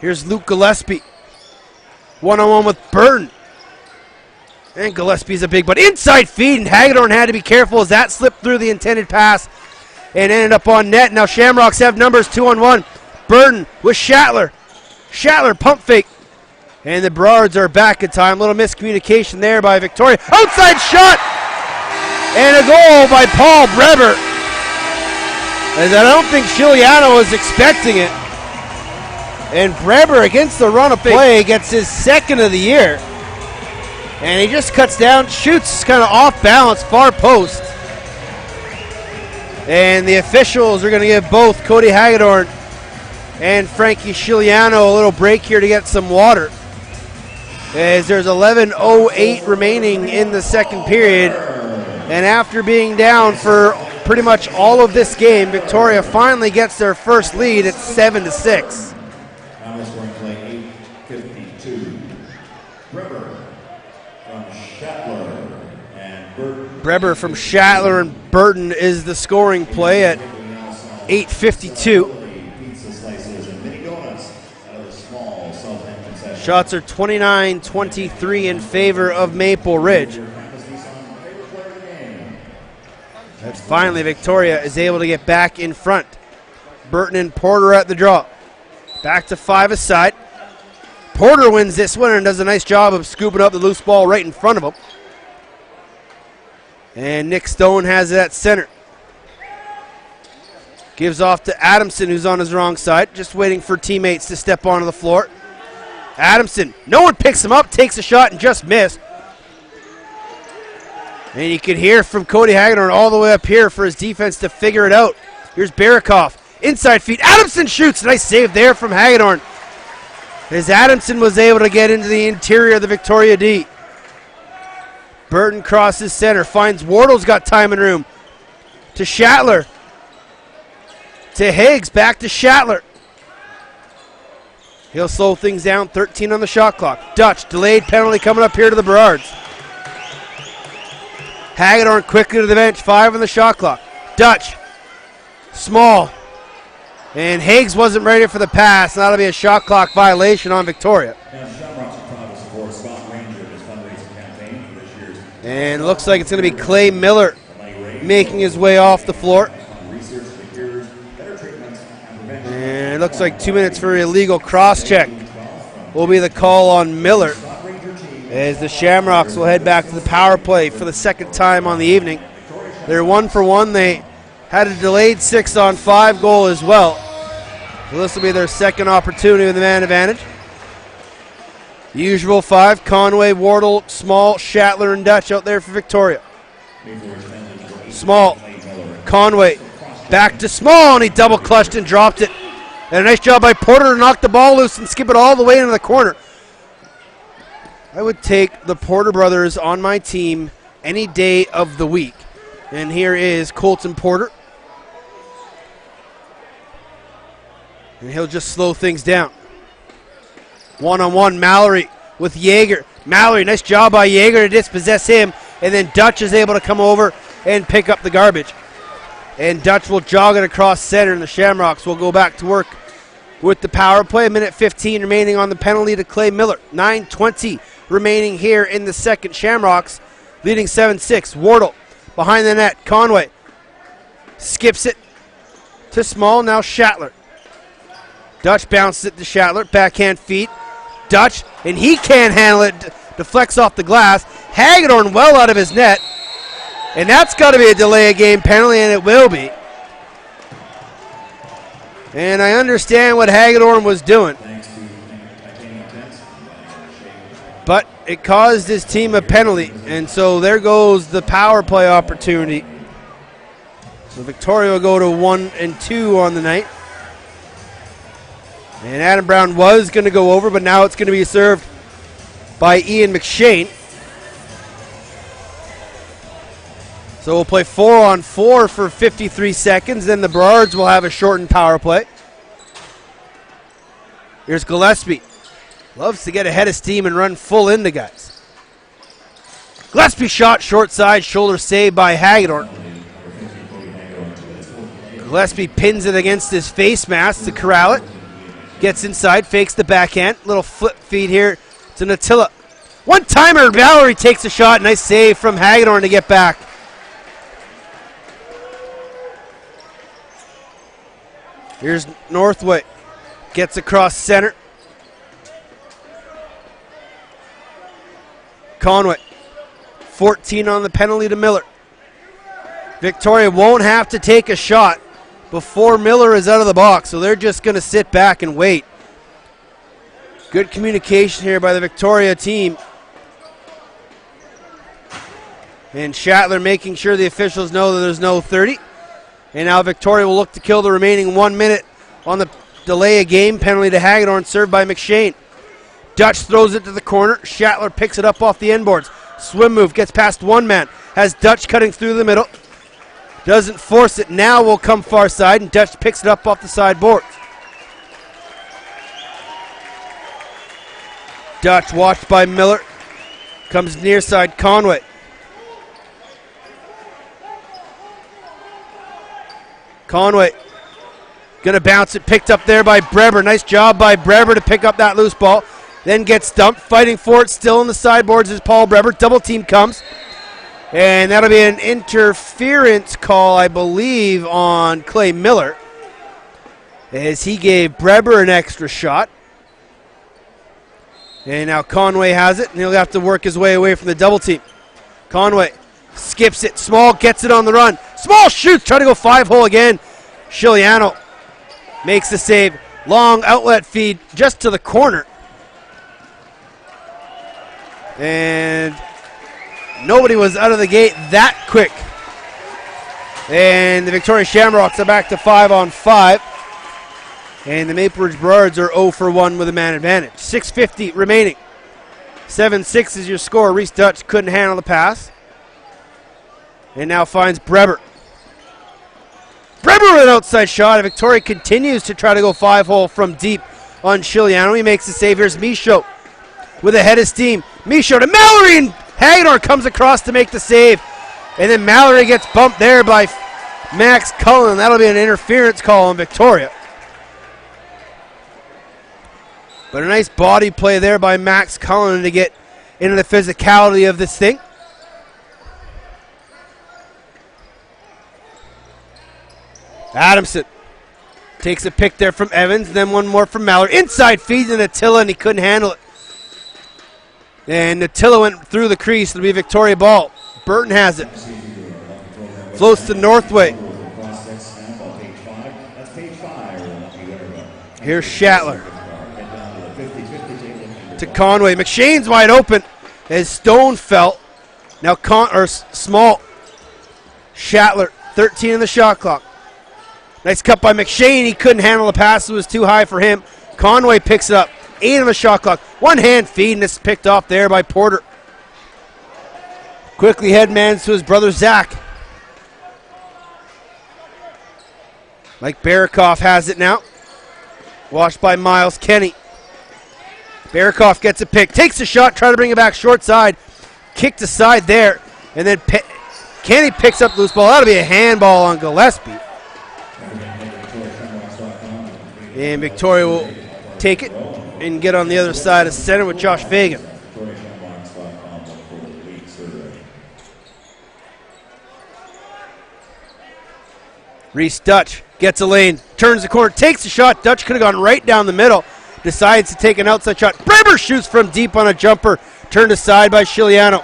Here's Luke Gillespie. One-on-one with Burton. And Gillespie's a big but inside feed, and Hagedorn had to be careful as that slipped through the intended pass and ended up on net. Now Shamrocks have numbers 2-on-1. Burton with Schattler. Schattler pump fake. And the Burrards are back in time. Little miscommunication there by Victoria. Outside shot! And a goal by Paul Breber. As I don't think Chiliano was expecting it. And Breber, against the run of play, gets his second of the year. And he just cuts down, shoots kind of off balance, far post. And the officials are going to give both Cody Hagedorn and Frankie Chiliano a little break here to get some water. As there's 11:08 remaining in the second period. And after being down for pretty much all of this game, Victoria finally gets their first lead at 7-6. Now scoring play 8:52. Breber from Schattler and Burton is the scoring play at 8:52. Shots are 29-23 in favor of Maple Ridge. As finally Victoria is able to get back in front. Burton and Porter at the draw. Back to 5 aside. Porter wins this one and does a nice job of scooping up the loose ball right in front of him. And Nick Stone has it at center. Gives off to Adamson, who's on his wrong side, just waiting for teammates to step onto the floor. Adamson, no one picks him up, takes a shot and just missed. And you can hear from Cody Hagedorn all the way up here for his defense to figure it out. Here's Birikoff, inside feed. Adamson shoots, nice save there from Hagedorn. As Adamson was able to get into the interior of the Victoria D. Burton crosses center, finds Wardle's got time and room. To Schattler. To Higgs, back to Schattler. He'll slow things down, 13 on the shot clock. Dutch, delayed penalty coming up here to the Burrards. Hagedorn quickly to the bench, 5 on the shot clock. Dutch, small. And Higgs wasn't ready for the pass, and that'll be a shot clock violation on Victoria. And it looks like it's going to be Clay Miller making his way off the floor. And it looks like 2 minutes for illegal cross-check will be the call on Miller, as the Shamrocks will head back to the power play for the second time on the evening. They're 1 for 1. They had a delayed 6-on-5 goal as well. So this will be their second opportunity with the man advantage. Usual 5, Conway, Wardle, Small, Schattler, and Dutch out there for Victoria. Small, Conway, back to Small, and he double clutched and dropped it. And a nice job by Porter to knock the ball loose and skip it all the way into the corner. I would take the Porter brothers on my team any day of the week. And here is Colton Porter. And he'll just slow things down. One-on-one, Mallory with Yeager. Mallory, nice job by Yeager to dispossess him. And then Dutch is able to come over and pick up the garbage. And Dutch will jog it across center, and the Shamrocks will go back to work with the power play. A minute 15 remaining on the penalty to Clay Miller. 9:20 remaining here in the second. Shamrocks leading 7-6. Wardle behind the net. Conway skips it to Small. Now Schattler. Dutch bounces it to Schattler. Backhand feed. Dutch, and he can't handle it. Deflects off the glass. Hagedorn well out of his net. And that's got to be a delay of game penalty, and it will be. And I understand what Hagedorn was doing, but it caused his team a penalty, and so there goes the power play opportunity. So Victoria will go to 1-2 on the night. And Adam Brown was going to go over, but now it's going to be served by Ian McShane. So we'll play 4-on-4 for 53 seconds. Then the Burrards will have a shortened power play. Here's Gillespie. Loves to get ahead of steam and run full into guys. Gillespie shot short side, shoulder save by Hagedorn. Gillespie pins it against his face mask to corral it. Gets inside, fakes the backhand. Little flip feed here to Natilla. One-timer, Valerie takes a shot. Nice save from Hagedorn to get back. Here's Northway. Gets across center. Conway. 14 on the penalty to Miller. Victoria won't have to take a shot before Miller is out of the box, so they're just going to sit back and wait. Good communication here by the Victoria team. And Shatler making sure the officials know that there's no 30. And now Victoria will look to kill the remaining 1 minute on the delay of game penalty to Hagedorn, served by McShane. Dutch throws it to the corner. Shatler picks it up off the end boards. Swim move, gets past one man. Has Dutch cutting through the middle. Doesn't force it. Now will come far side, and Dutch picks it up off the side boards. Dutch watched by Miller. Comes near side, Conway. Conway going to bounce it, picked up there by Breber. Nice job by Breber to pick up that loose ball. Then gets dumped, fighting for it, still in the sideboards is Paul Breber. Double team comes. And that'll be an interference call, I believe, on Clay Miller, as he gave Breber an extra shot. And now Conway has it, and he'll have to work his way away from the double team. Conway skips it. Small gets it on the run. Small shoots, trying to go 5-hole again. Chiliano makes the save. Long outlet feed just to the corner. And nobody was out of the gate that quick. And the Victoria Shamrocks are back to 5-on-5. And the Maple Ridge Burrards are 0 for 1 with a man advantage. 6:50 remaining. 7-6 is your score. Reese Dutch couldn't handle the pass. And now finds Breber. Breber with an outside shot. Victoria continues to try to go 5-hole from deep on Chiliano. He makes the save. Here's Michaud with a head of steam. Michaud to Mallory, and Hagedorn comes across to make the save. And then Mallory gets bumped there by Max Cullen. That'll be an interference call on Victoria. But a nice body play there by Max Cullen to get into the physicality of this thing. Adamson takes a pick there from Evans, then one more from Mallory. Inside feeds to Natilla, and he couldn't handle it. And Natilla went through the crease. It'll be a Victoria ball. Burton has it. Floats to Northway. Here's Shatler. To Conway. McShane's wide open as Stone fell. Now Small. Shatler, 13 in the shot clock. Nice cut by McShane. He couldn't handle the pass. It was too high for him. Conway picks it up. 8 on the shot clock. One hand feed, and it's picked off there by Porter. Quickly headmans to his brother Zach. Mike Barakoff has it now. Watched by Miles Kenny. Barakoff gets a pick. Takes a shot. Trying to bring it back short side. Kicked aside there. And then Kenny picks up the loose ball. That'll be a handball on Gillespie. And Victoria will take it and get on the other side of center with Josh Fagan. Reese Dutch gets a lane, turns the corner, takes a shot. Dutch could have gone right down the middle. Decides to take an outside shot. Breber shoots from deep on a jumper. Turned aside by Chiliano.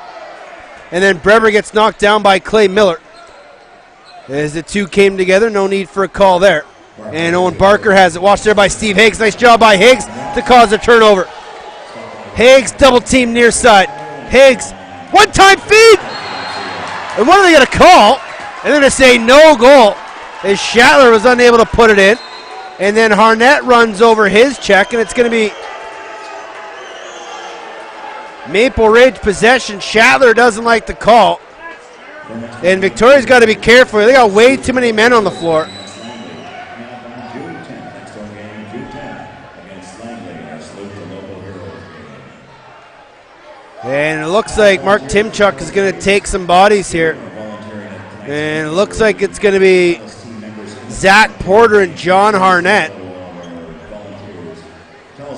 And then Breber gets knocked down by Clay Miller. As the two came together, no need for a call there. And Owen Barker has it. Watched there by Steve Higgs. Nice job by Higgs to cause a turnover. Higgs double team near side. Higgs, one-time feed. And what are they going to call? And they're going to say no goal, as Shatler was unable to put it in. And then Harnett runs over his check, and it's going to be Maple Ridge possession. Shatler doesn't like the call. And Victoria's got to be careful. They got way too many men on the floor. And it looks like Mark Timchuk is going to take some bodies here. And it looks like it's going to be Zach Porter and John Harnett.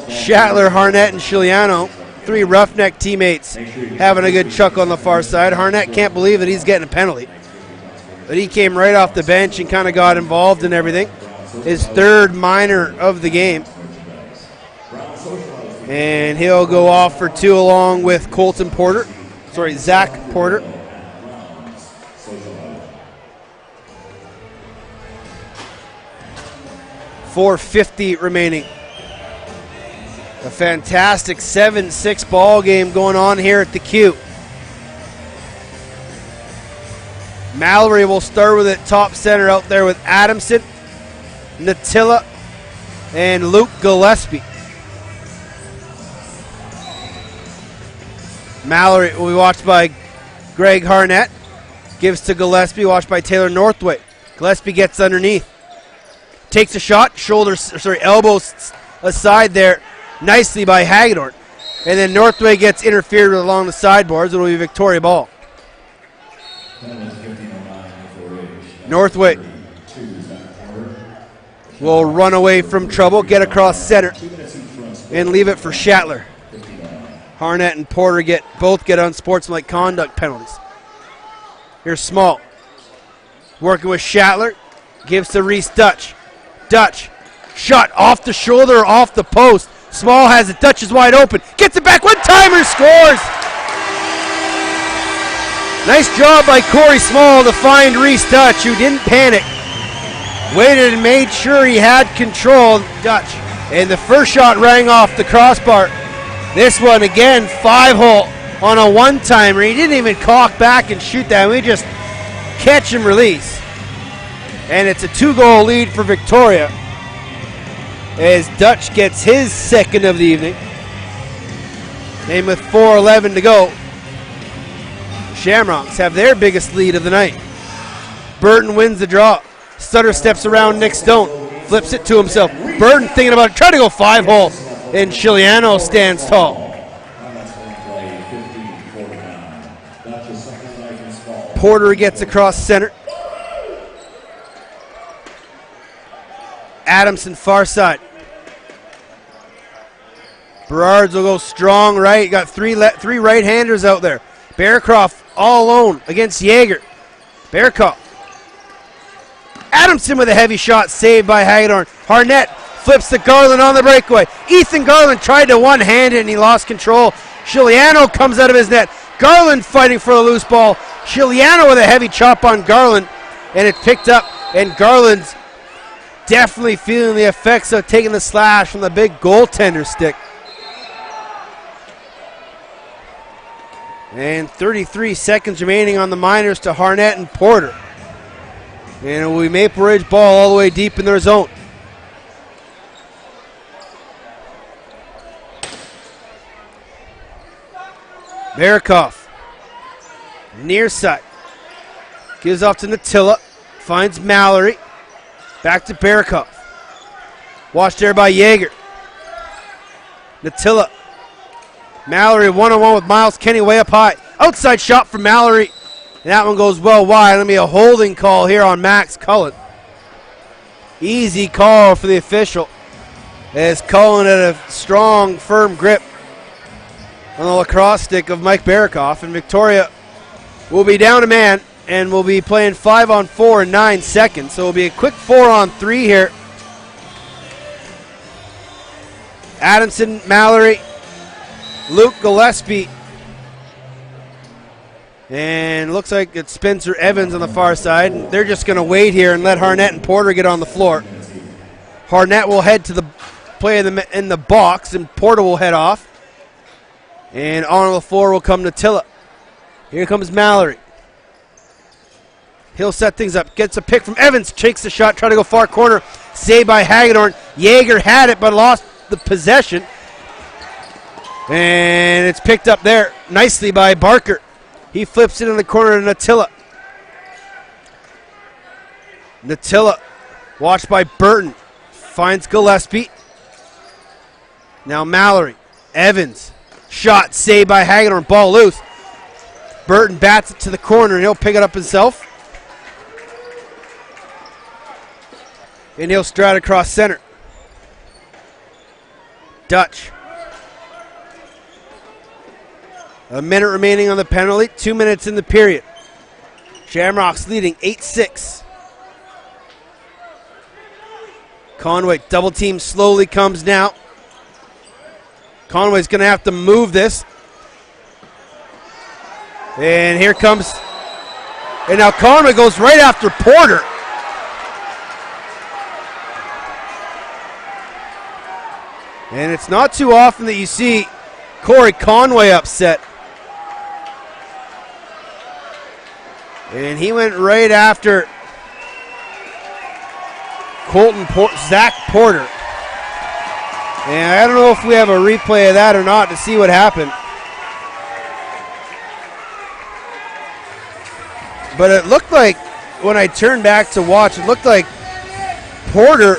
Shatler, Harnett, and Chiliano, three roughneck teammates, having a good chuck on the far side. Harnett can't believe that he's getting a penalty. But he came right off the bench and kind of got involved in everything. His third minor of the game. And he'll go off for two along with Colton Porter. Sorry, Zach Porter. .450 remaining. A fantastic 7-6 ball game going on here at the Q. Mallory will start with it top center out there with Adamson, Natilla, and Luke Gillespie. Mallory will be watched by Greg Harnett. Gives to Gillespie, watched by Taylor Northway. Gillespie gets underneath. Takes a shot, elbows aside there nicely by Hagedorn. And then Northway gets interfered with along the sideboards. It will be Victoria ball. Northway will run away from trouble, get across center, and leave it for Shatler. Harnett and Porter both get unsportsmanlike conduct penalties. Here's Small. Working with Shatler. Gives to Reese Dutch. Dutch. Shot off the shoulder, off the post. Small has it. Dutch is wide open. Gets it back. One-timer, scores! Nice job by Corey Small to find Reese Dutch, who didn't panic. Waited and made sure he had control. Dutch. And the first shot rang off the crossbar. This one, again, 5-hole on a one-timer. He didn't even caulk back and shoot that. We just catch and release. And it's a 2-goal lead for Victoria as Dutch gets his second of the evening. And with 4:11 to go, Shamrocks have their biggest lead of the night. Burton wins the draw. Sutter steps around Nick Stone, flips it to himself. Burton thinking about it, trying to go 5-hole. And Chiliano stands tall. Porter gets across center. Adamson far side. Burrards will go strong right. Got three right-handers out there. Bearcroft all alone against Yeager. Bearcroft. Adamson with a heavy shot saved by Hagedorn. Harnett flips to Garland on the breakaway. Ethan Garland tried to one-hand it and he lost control. Chiliano comes out of his net. Garland fighting for the loose ball. Chiliano with a heavy chop on Garland, and it's picked up, and Garland's definitely feeling the effects of taking the slash from the big goaltender stick. And 33 seconds remaining on the minors to Harnett and Porter. And it will be Maple Ridge ball all the way deep in their zone. Barikoff, near side, gives off to Natilla, finds Mallory, back to Barikoff. Watched there by Yeager. Natilla, Mallory one-on-one with Miles Kenny way up high. Outside shot from Mallory, and that one goes well wide. It'll be a holding call here on Max Cullen. Easy call for the official, as Cullen had a strong, firm grip on the lacrosse stick of Mike Barikoff, and Victoria will be down a man and will be playing 5-on-4 in 9 seconds. So it'll be a quick 4-on-3 here. Adamson, Mallory, Luke Gillespie, and looks like it's Spencer Evans on the far side. And they're just going to wait here and let Harnett and Porter get on the floor. Harnett will head to the play in the box, and Porter will head off. And on the floor will come Natilla. Here comes Mallory. He'll set things up. Gets a pick from Evans. Takes the shot. Try to go far corner. Saved by Hagedorn. Jaeger had it but lost the possession. And it's picked up there nicely by Barker. He flips it in the corner to Natilla. Natilla, watched by Burton. Finds Gillespie. Now Mallory. Evans. Shot saved by Hagedorn. Ball loose. Burton bats it to the corner and he'll pick it up himself. And he'll stride across center. Dutch. A minute remaining on the penalty. 2 minutes in the period. Shamrocks leading 8-6. Conway, double team slowly comes now. Conway's going to have to move this. And here comes, and now Conway goes right after Porter. And it's not too often that you see Corey Conway upset. And he went right after Zach Porter. And I don't know if we have a replay of that or not to see what happened. But it looked like, when I turned back to watch, it looked like Porter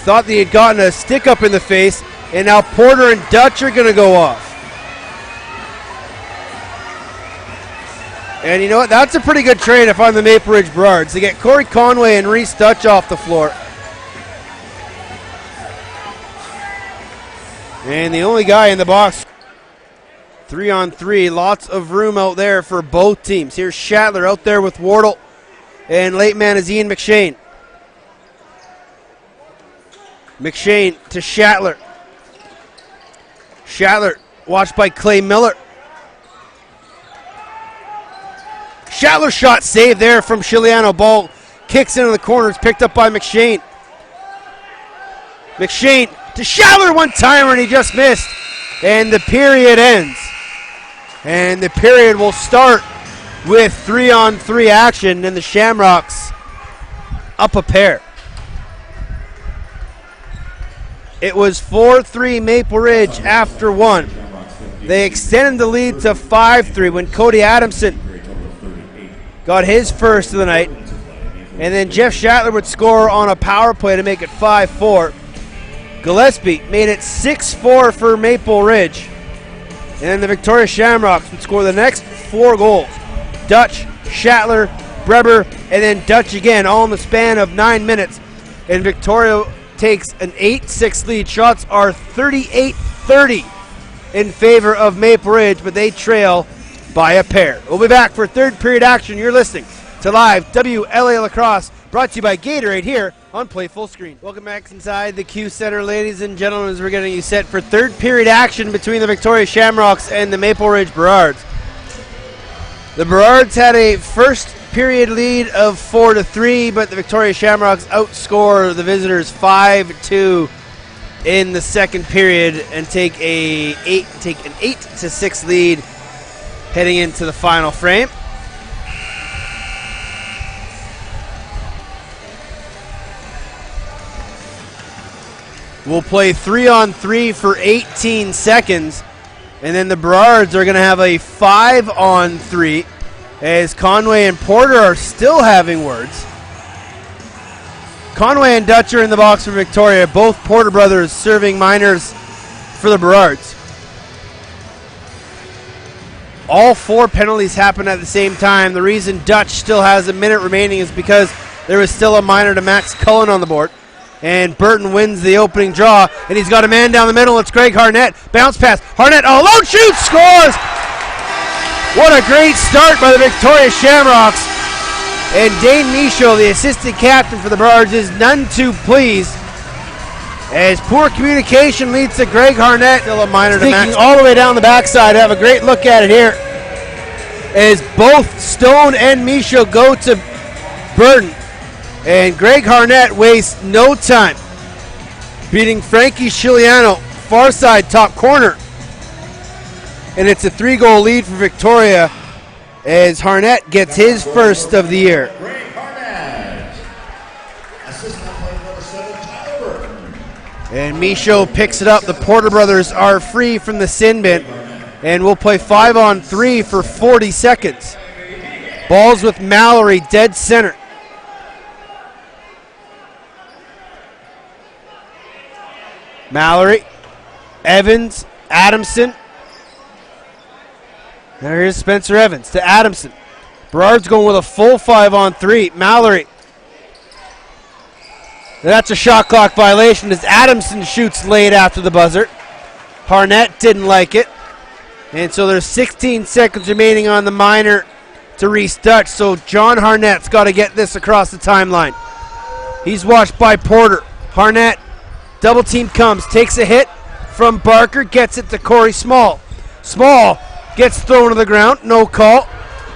thought that he had gotten a stick up in the face, and now Porter and Dutch are going to go off. And you know what? That's a pretty good trade if I'm the Maple Ridge Burrards. They get Corey Conway and Reese Dutch off the floor. And the only guy in the box, 3-on-3, lots of room out there for both teams. Here's Shatler out there with Wardle, and late man is Ian McShane. McShane to Shatler. Shatler watched by Clay Miller. Shatler shot saved there from Chiliano. Ball kicks into the corner. It's picked up by McShane. McShane to Shatler, one-timer, and he just missed. And the period ends. And the period will start with 3-on-3 action, and the Shamrocks up a pair. It was 4-3 Maple Ridge after one. They extended the lead to 5-3 when Cody Adamson got his first of the night. And then Jeff Shatler would score on a power play to make it 5-4. Gillespie made it 6-4 for Maple Ridge. And then the Victoria Shamrocks would score the next 4 goals. Dutch, Shatler, Breber, and then Dutch again, all in the span of 9 minutes. And Victoria takes an 8-6 lead. Shots are 38-30 in favor of Maple Ridge, but they trail by a pair. We'll be back for third period action. You're listening to live WLA Lacrosse, brought to you by Gatorade here on Play Full Screen. Welcome back inside the Q Center, ladies and gentlemen, as we're getting you set for third period action between the Victoria Shamrocks and the Maple Ridge Burrards. The Burrards had a first period lead of 4-3, but the Victoria Shamrocks outscore the visitors 5-2 in the second period and take an 8-6 lead heading into the final frame. We'll play 3-on-3 for 18 seconds, and then the Burrards are going to have a 5-on-3 as Conway and Porter are still having words. Conway and Dutch are in the box for Victoria, both Porter brothers serving minors for the Burrards. All 4 penalties happened at the same time. The reason Dutch still has a minute remaining is because there was still a minor to Max Cullen on the board. And Burton wins the opening draw, and he's got a man down the middle. It's Greg Harnett. Bounce pass. Harnett, alone shoots, scores! What a great start by the Victoria Shamrocks. And Dane Michaud, the assistant captain for the Burrards, is none too pleased. As poor communication leads to Greg Harnett. Still a minor to Max. All the way down the backside. Have a great look at it here. As both Stone and Michaud go to Burton. And Greg Harnett wastes no time, beating Frankie Chiliano, far side top corner. And it's a 3-goal lead for Victoria as Harnett gets his first of the year. Greg Harnett. Assistant player number 7, Tyler Burton. And Michaud picks it up. The Porter brothers are free from the sin bin. And we'll play 5-on-3 for 40 seconds. Balls with Mallory, dead center. Mallory, Evans, Adamson. There is Spencer Evans to Adamson. Burrards going with a full 5-on-3. Mallory. That's a shot clock violation as Adamson shoots late after the buzzer. Harnett didn't like it. And so there's 16 seconds remaining on the minor to Reese Dutch. So John Harnett's got to get this across the timeline. He's watched by Porter. Harnett, double team comes, takes a hit from Barker, gets it to Corey Small. Small gets thrown to the ground, no call.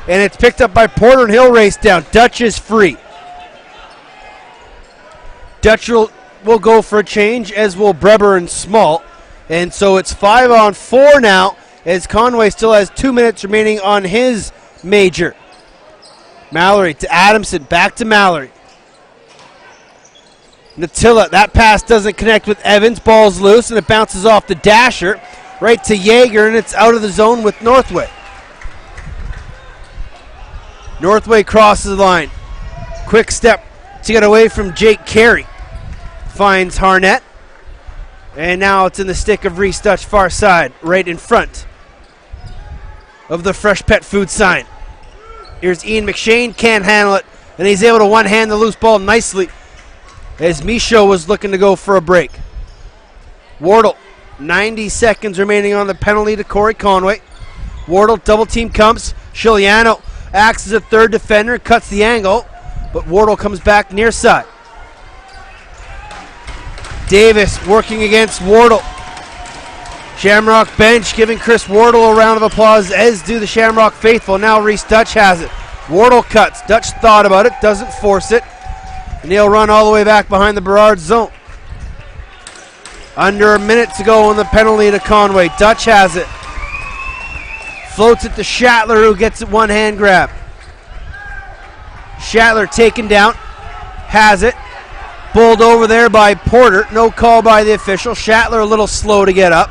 And it's picked up by Porter and he'll race down. Dutch is free. Dutch will go for a change, as will Breber and Small. And so it's 5-on-4 now, as Conway still has 2 minutes remaining on his major. Mallory to Adamson, back to Mallory. Natilla, that pass doesn't connect with Evans. Ball's loose and it bounces off the dasher right to Yeager, and it's out of the zone with Northway. Northway crosses the line. Quick step to get away from Jake Carey. Finds Harnett. And now it's in the stick of Reese Dutch, far side, right in front of the Fresh Pet Food sign. Here's Ian McShane, can't handle it, and he's able to one-hand the loose ball nicely as Michaud was looking to go for a break. Wardle, 90 seconds remaining on the penalty to Corey Conway. Wardle, double team comes. Chiliano acts as a third defender, cuts the angle, but Wardle comes back near side. Davis working against Wardle. Shamrock bench giving Chris Wardle a round of applause, as do the Shamrock faithful. Now Reese Dutch has it. Wardle cuts. Dutch thought about it, doesn't force it. And he'll run all the way back behind the Burrards zone. Under a minute to go on the penalty to Conway. Dutch has it. Floats it to Shatler, who gets it one-hand grab. Shatler taken down. Has it. Bowled over there by Porter. No call by the official. Shatler a little slow to get up,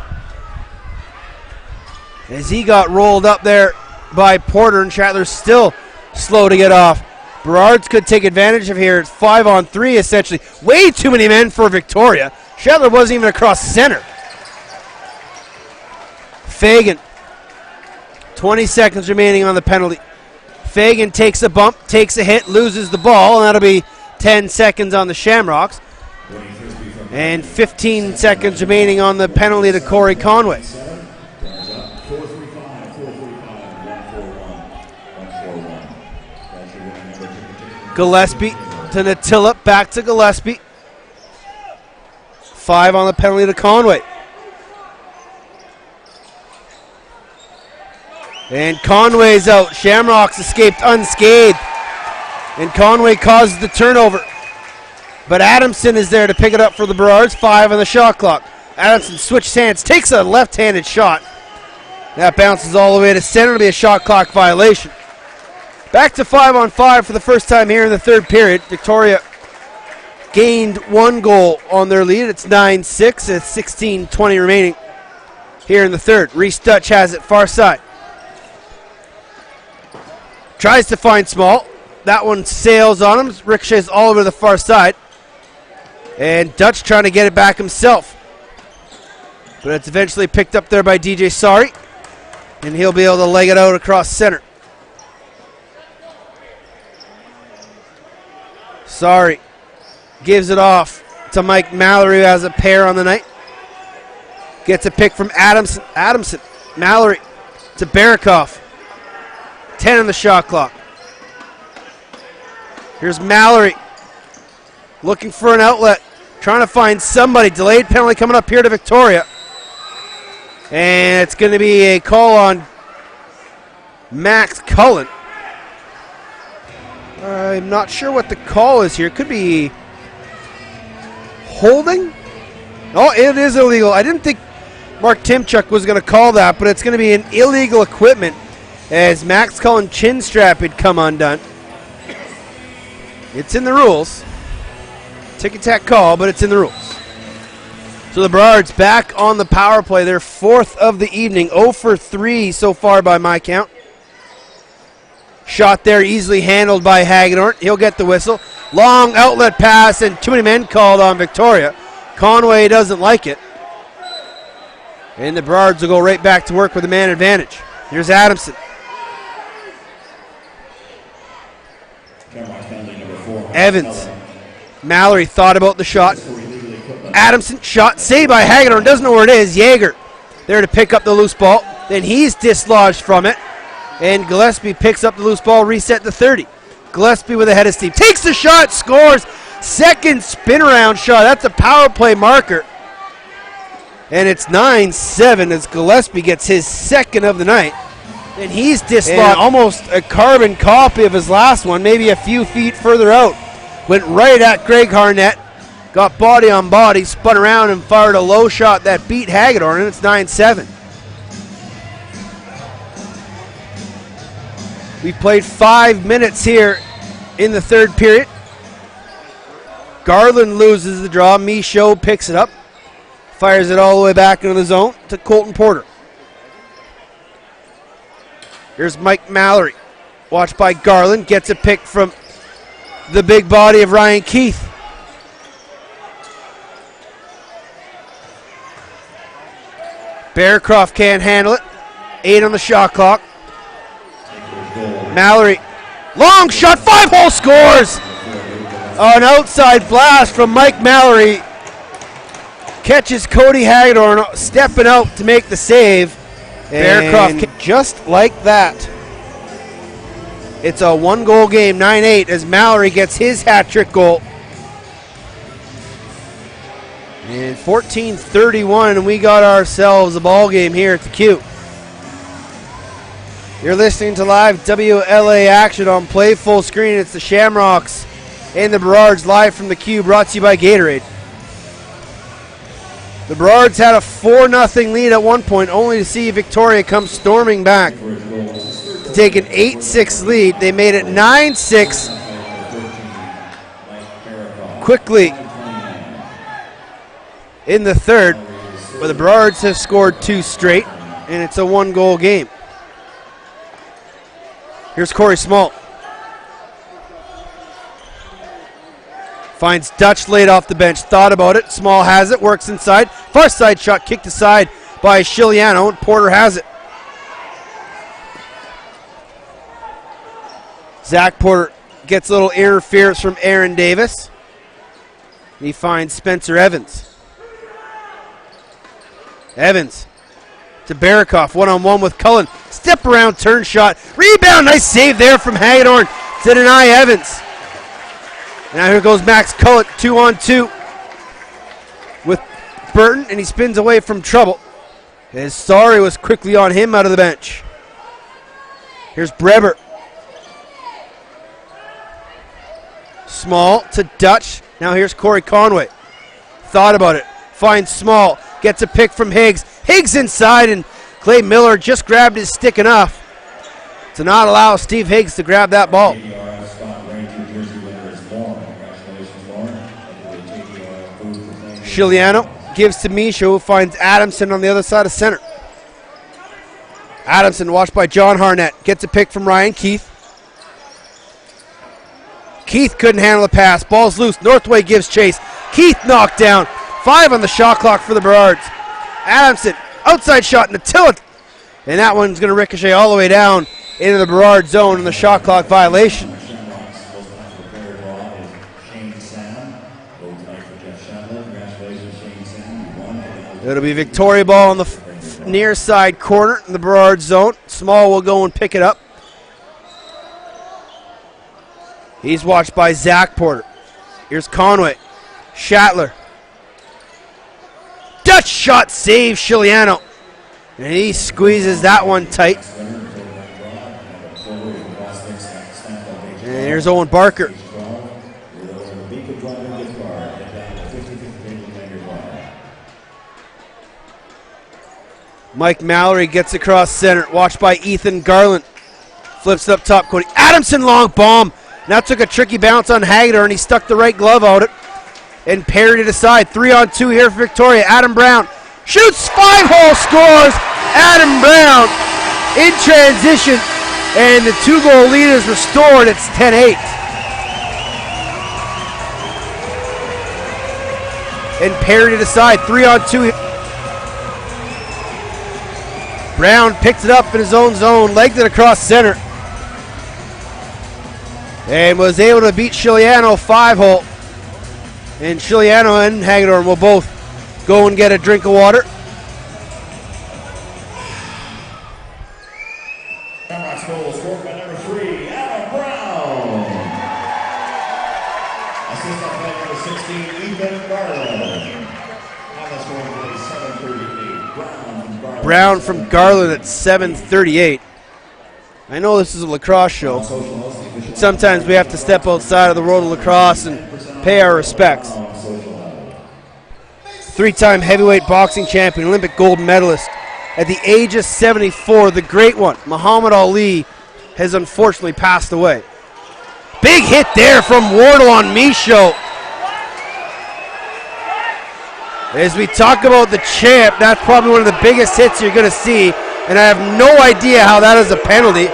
as he got rolled up there by Porter, and Shatler's still slow to get off. Burrards could take advantage of here. It's 5-on-3 essentially. Way too many men for Victoria. Shatler wasn't even across center. Fagan. 20 seconds remaining on the penalty. Fagan takes a bump, takes a hit, loses the ball, and that'll be 10 seconds on the Shamrocks. And 15 seconds remaining on the penalty to Corey Conway. Gillespie to Natilla, back to Gillespie. 5 on the penalty to Conway. And Conway's out. Shamrocks escaped unscathed, and Conway causes the turnover. But Adamson is there to pick it up for the Burrards. 5 on the shot clock. Adamson switches hands, takes a left-handed shot. That bounces all the way to center. It'll be a shot clock violation. Back to 5-on-5 for the first time here in the third period. Victoria gained 1 goal on their lead. It's 9-6. It's 16:20 remaining here in the third. Reese Dutch has it far side. Tries to find Small. That one sails on him. Ricochets all over the far side. And Dutch trying to get it back himself. But it's eventually picked up there by DJ Sari. And he'll be able to leg it out across center. Sari gives it off to Mike Mallory, who has a pair on the night. Gets a pick from Adamson. Mallory to Barikoff. 10 on the shot clock. Here's Mallory looking for an outlet, trying to find somebody. Delayed penalty coming up here to Victoria. And it's going to be a call on Max Cullen. I'm not sure what the call is here. It could be holding. Oh, it is illegal. I didn't think Mark Timchuk was going to call that, but it's going to be an illegal equipment as Max Cullen chin strap had come undone. It's in the rules. Tick-tack call, but it's in the rules. So the Burrards back on the power play. Their fourth of the evening. 0 for 3 so far by my count. Shot there easily handled by Hagedorn. He'll get the whistle. Long outlet pass and too many men called on Victoria. Conway doesn't like it. And the Burrards will go right back to work with a man advantage. Here's Adamson. Evans. Mallory thought about the shot. Adamson shot saved by Hagedorn. Doesn't know where it is. Yeager there to pick up the loose ball. Then he's dislodged from it. And Gillespie picks up the loose ball, reset to 30. Gillespie with a head of steam. Takes the shot, scores. Second spin around shot. That's a power play marker. And it's 9-7 as Gillespie gets his second of the night. And he's dislodged. And almost a carbon copy of his last one, maybe a few feet further out. Went right at Greg Harnett. Got body on body, spun around and fired a low shot that beat Hagedorn, and it's 9-7. We've played 5 minutes here in the third period. Garland loses the draw. Michaud picks it up. Fires it all the way back into the zone to Colton Porter. Here's Mike Mallory. Watched by Garland. Gets a pick from the big body of Ryan Keith. Bearcroft can't handle it. 8 on the shot clock. Mallory. Long shot. 5-hole scores. An outside blast from Mike Mallory. Catches Cody Hagedorn stepping out to make the save. Bearcroft just like that. It's a 1-goal game, 9-8, as Mallory gets his hat-trick goal. And 14-31, and we got ourselves a ball game here at the Q. You're listening to live WLA action on Play Full Screen. It's the Shamrocks and the Burrards live from the Q, brought to you by Gatorade. The Burrards had a 4-0 lead at one point, only to see Victoria come storming back to take an 8-6 lead. They made it 9-6 quickly in the third, but the Burrards have scored 2 straight, and it's a 1-goal game. Here's Corey Small. Finds Dutch laid off the bench. Thought about it. Small has it. Works inside. Far side shot kicked aside by Chiliano, and Porter has it. Zach Porter gets a little interference from Aaron Davis. He finds Spencer Evans. Evans to Barakoff. One-on-one with Cullen. Step around, turn shot. Rebound. Nice save there from Hagedorn to deny Evans. Now here goes Max Cullen, 2-on-2 with Burton, and he spins away from trouble. As Sorry was quickly on him out of the bench. Here's Breber. Small to Dutch. Now here's Corey Conway. Thought about it. Finds Small. Gets a pick from Higgs. Higgs inside, and Clay Miller just grabbed his stick enough to not allow Steve Higgs to grab that ball. Chiliano gives to Misha, who finds Adamson on the other side of center. Adamson, watched by John Harnett, gets a pick from Ryan Keith. Keith couldn't handle the pass. Ball's loose. Northway gives chase. Keith knocked down. 5 on the shot clock for the Burrards. Adamson, outside shot into Tillett. And that one's going to ricochet all the way down into the Burrard zone in the shot clock violation. It'll be Victoria ball on the near side corner in the Burrard zone. Small will go and pick it up. He's watched by Zach Porter. Here's Conway. Shatler. Dutch shot save Chiliano. And he squeezes that one tight. And here's Owen Barker. Mike Mallory gets across center, watched by Ethan Garland. Flips it up top, Cody Adamson, long bomb. Now took a tricky bounce on Hagedorn, and he stuck the right glove out it and parried it aside. 3-on-2 here for Victoria. Adam Brown shoots, 5-hole, scores. Adam Brown in transition, and the 2-goal lead is restored. It's 10-8. And parried it aside. 3-on-2. Brown picked it up in his own zone, legged it across center, and was able to beat Chiliano 5-hole. And Chiliano and Hagedorn will both go and get a drink of water. Shamrocks goal scored by number 3, Adam Brown. Assist on play number 16, Ethan Garland. Now that's going to be 7:38. Brown from Garland at 7:38. I know this is a lacrosse show, but sometimes we have to step outside of the world of lacrosse and pay our respects. 3-time heavyweight boxing champion, Olympic gold medalist. At the age of 74, the great one, Muhammad Ali, has unfortunately passed away. Big hit there from Wardle on Michaud. As we talk about the champ, that's probably one of the biggest hits you're going to see, and I have no idea how that is a penalty.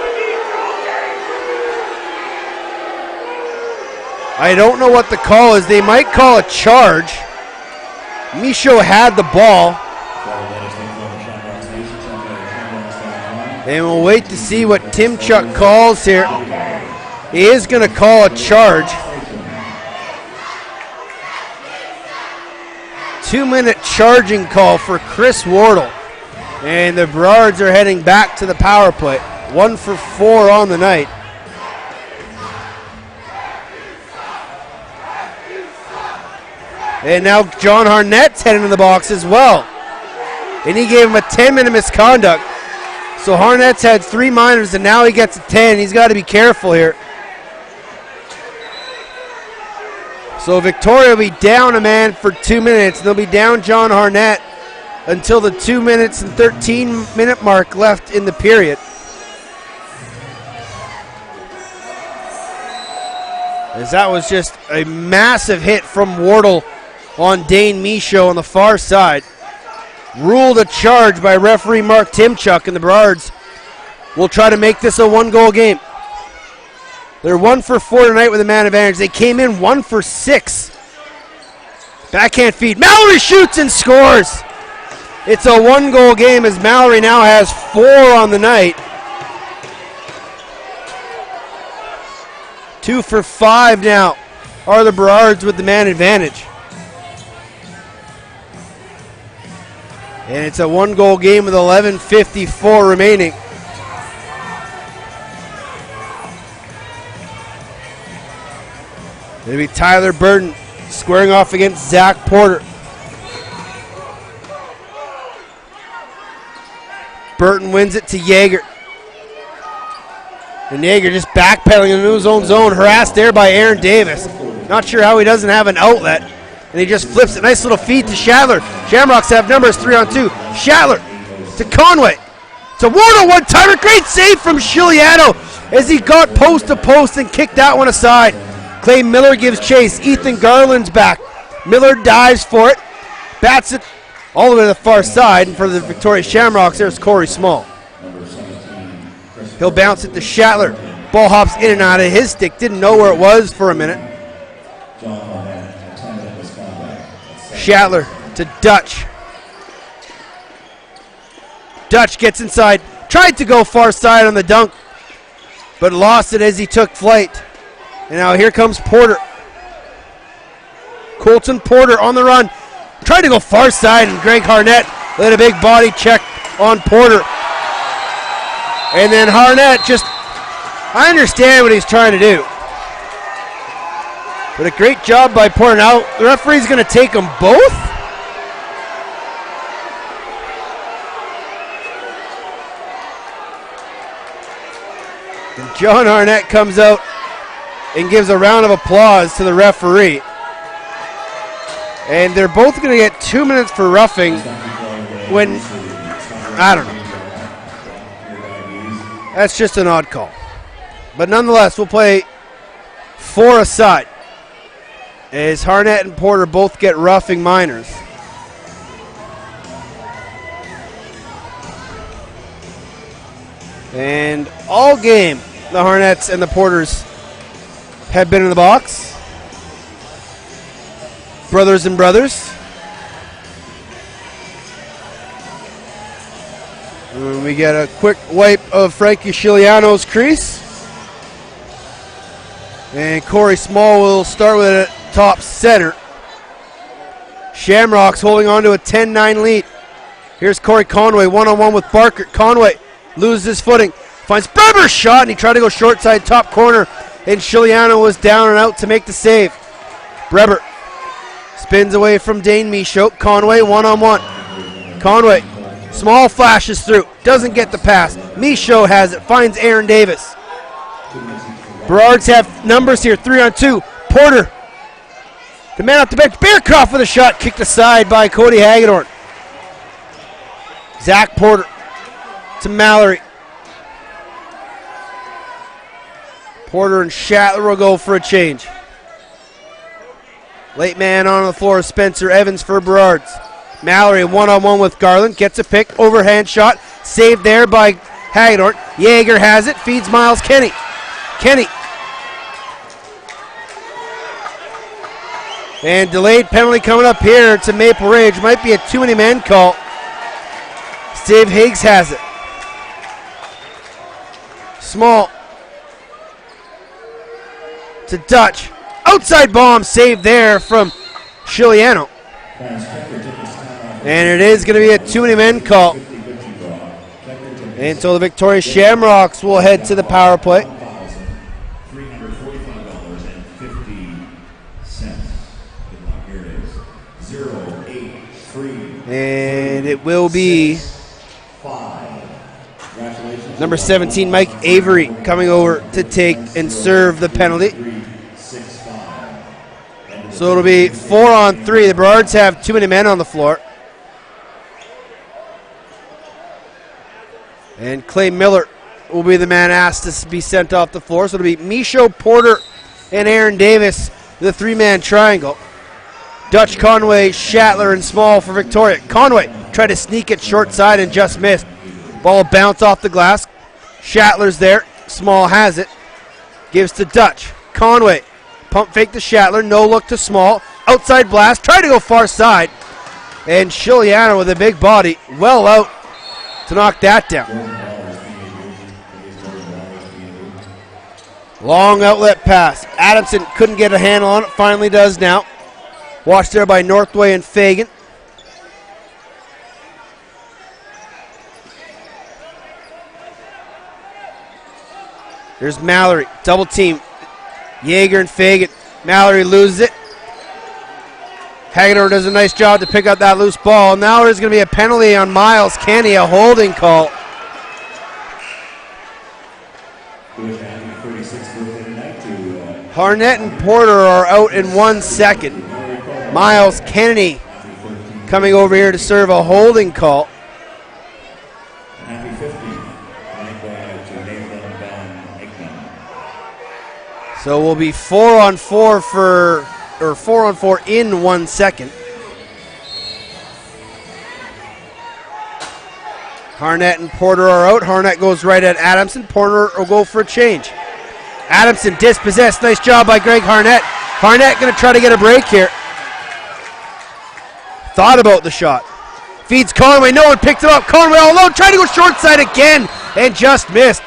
I don't know what the call is. They might call a charge. Michaud had the ball. And we'll wait to see what Timchuk calls here. He is going to call a charge. 2-minute charging call for Chris Wardle. And the Burrards are heading back to the power play. 1 for 4 on the night. And now John Harnett's heading in the box as well. And he gave him a 10-minute misconduct. So Harnett's had 3 minors, and now he gets a 10. He's got to be careful here. So Victoria will be down a man for 2 minutes. They'll be down John Harnett until the 2 minutes and 13-minute mark left in the period. As that was just a massive hit from Wardle on Dane Michaud on the far side. Ruled a charge by referee Mark Timchuk, and the Burrards will try to make this a 1-goal game. They're 1 for 4 tonight with a man advantage. They came in 1 for 6. Backhand feed. Mallory shoots and scores. It's a 1-goal game as Mallory now has 4 on the night. 2 for 5 now are the Burrards with the man advantage. And it's a 1-goal game with 11:54 remaining. It'll be Tyler Burton squaring off against Zach Porter. Burton wins it to Yeager. And Yeager just backpedaling into his own zone, harassed there by Aaron Davis. Not sure how he doesn't have an outlet. And he just flips it. Nice little feed to Shatler. Shamrocks have numbers 3-on-2. Shatler to Conway. To Wardle, one-timer. Great save from Chiliano as he got post to post and kicked that one aside. Clay Miller gives chase. Ethan Garland's back. Miller dives for it. Bats it all the way to the far side. And for the Victoria Shamrocks, there's Corey Small. He'll bounce it to Shatler. Ball hops in and out of his stick. Didn't know where it was for a minute. Shatler to Dutch. Dutch gets inside. Tried to go far side on the dunk, but lost it as he took flight. And now here comes Porter. Colton Porter on the run. Tried to go far side, and Greg Harnett let a big body check on Porter. And then Harnett just, I understand what he's trying to do. But a great job by Porter. Now the referee's going to take them both. And John Arnett comes out and gives a round of applause to the referee. And they're both going to get 2 minutes for roughing when, I don't know. That's just an odd call. But nonetheless, we'll play 4 aside, as Harnett and Porter both get roughing minors. And all game, the Harnets and the Porters have been in the box. Brothers and brothers. And we get a quick wipe of Frankie Chiliano's crease. And Corey Small will start with it at top center. Shamrocks holding on to a 10-9 lead. Here's Corey Conway one-on-one with Barker. Conway loses his footing, finds Breber's shot, and he tried to go short side top corner, and Chiliano was down and out to make the save. Breber spins away from Dane Michaud. Conway one-on-one. Conway, Small flashes through, doesn't get the pass. Michaud has it, finds Aaron Davis. Burrards have numbers here, 3-on-2. Porter, the man off the bench. Bearcroft with a shot, kicked aside by Cody Hagedorn. Zach Porter to Mallory. Porter and Shatler will go for a change. Late man on the floor, Spencer Evans for Burrards. Mallory one-on-one with Garland, gets a pick, overhand shot, saved there by Hagedorn. Yeager has it, feeds Miles Kenny. Kenny. And delayed penalty coming up here to Maple Ridge. Might be a too many men call. Steve Higgs has it. Small to Dutch. Outside bomb saved there from Chiliano. And it is going to be a too many men call. And so the Victoria Shamrocks will head to the power play. And it will be number 17, Mike Avery, coming over to take and serve the penalty. So it'll be 4-on-3. The Burrards have too many men on the floor. And Clay Miller will be the man asked to be sent off the floor. So it'll be Michaud, Porter, and Aaron Davis, the three-man triangle. Dutch, Conway, Shatler, and Small for Victoria. Conway tried to sneak it short side and just missed. Ball bounce off the glass. Shatler's there. Small has it. Gives to Dutch. Conway. Pump fake to Shatler. No look to Small. Outside blast. Tried to go far side. And Chiliano with a big body. Well out to knock that down. Long outlet pass. Adamson couldn't get a handle on it. Finally does now. Watched there by Northway and Fagan. There's Mallory. Double team. Yeager and Fagan. Mallory loses it. Hagedorn does a nice job to pick up that loose ball. Now there's going to be a penalty on Miles Kenny, a holding call. Harnett and Porter are out in 1 second. Miles Kennedy coming over here to serve a holding call. So we'll be 4-on-4 in 1 second. Harnett and Porter are out. Harnett goes right at Adamson. Porter will go for a change. Adamson dispossessed. Nice job by Greg Harnett. Harnett going to try to get a break here. Thought about the shot. Feeds Conway. No one picked it up. Conway all alone. Trying to go short side again and just missed.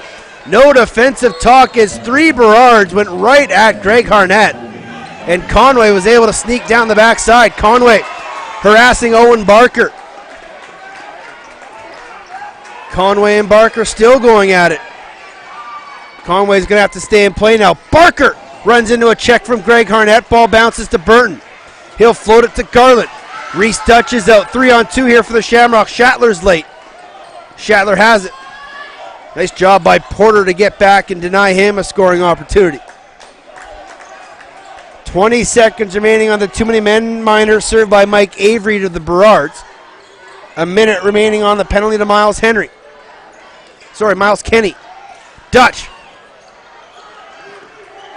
No defensive talk as 3 Burrards went right at Greg Harnett. And Conway was able to sneak down the backside. Conway harassing Owen Barker. Conway and Barker still going at it. Conway's going to have to stay in play now. Barker runs into a check from Greg Harnett. Ball bounces to Burton. He'll float it to Garland. Reese Dutch is out. 3-on-2 here for the Shamrocks. Shatler's late. Shatler has it. Nice job by Porter to get back and deny him a scoring opportunity. 20 seconds remaining on the too many men minor, served by Mike Avery to the Burrards. A minute remaining on the penalty to Miles Kenny. Dutch.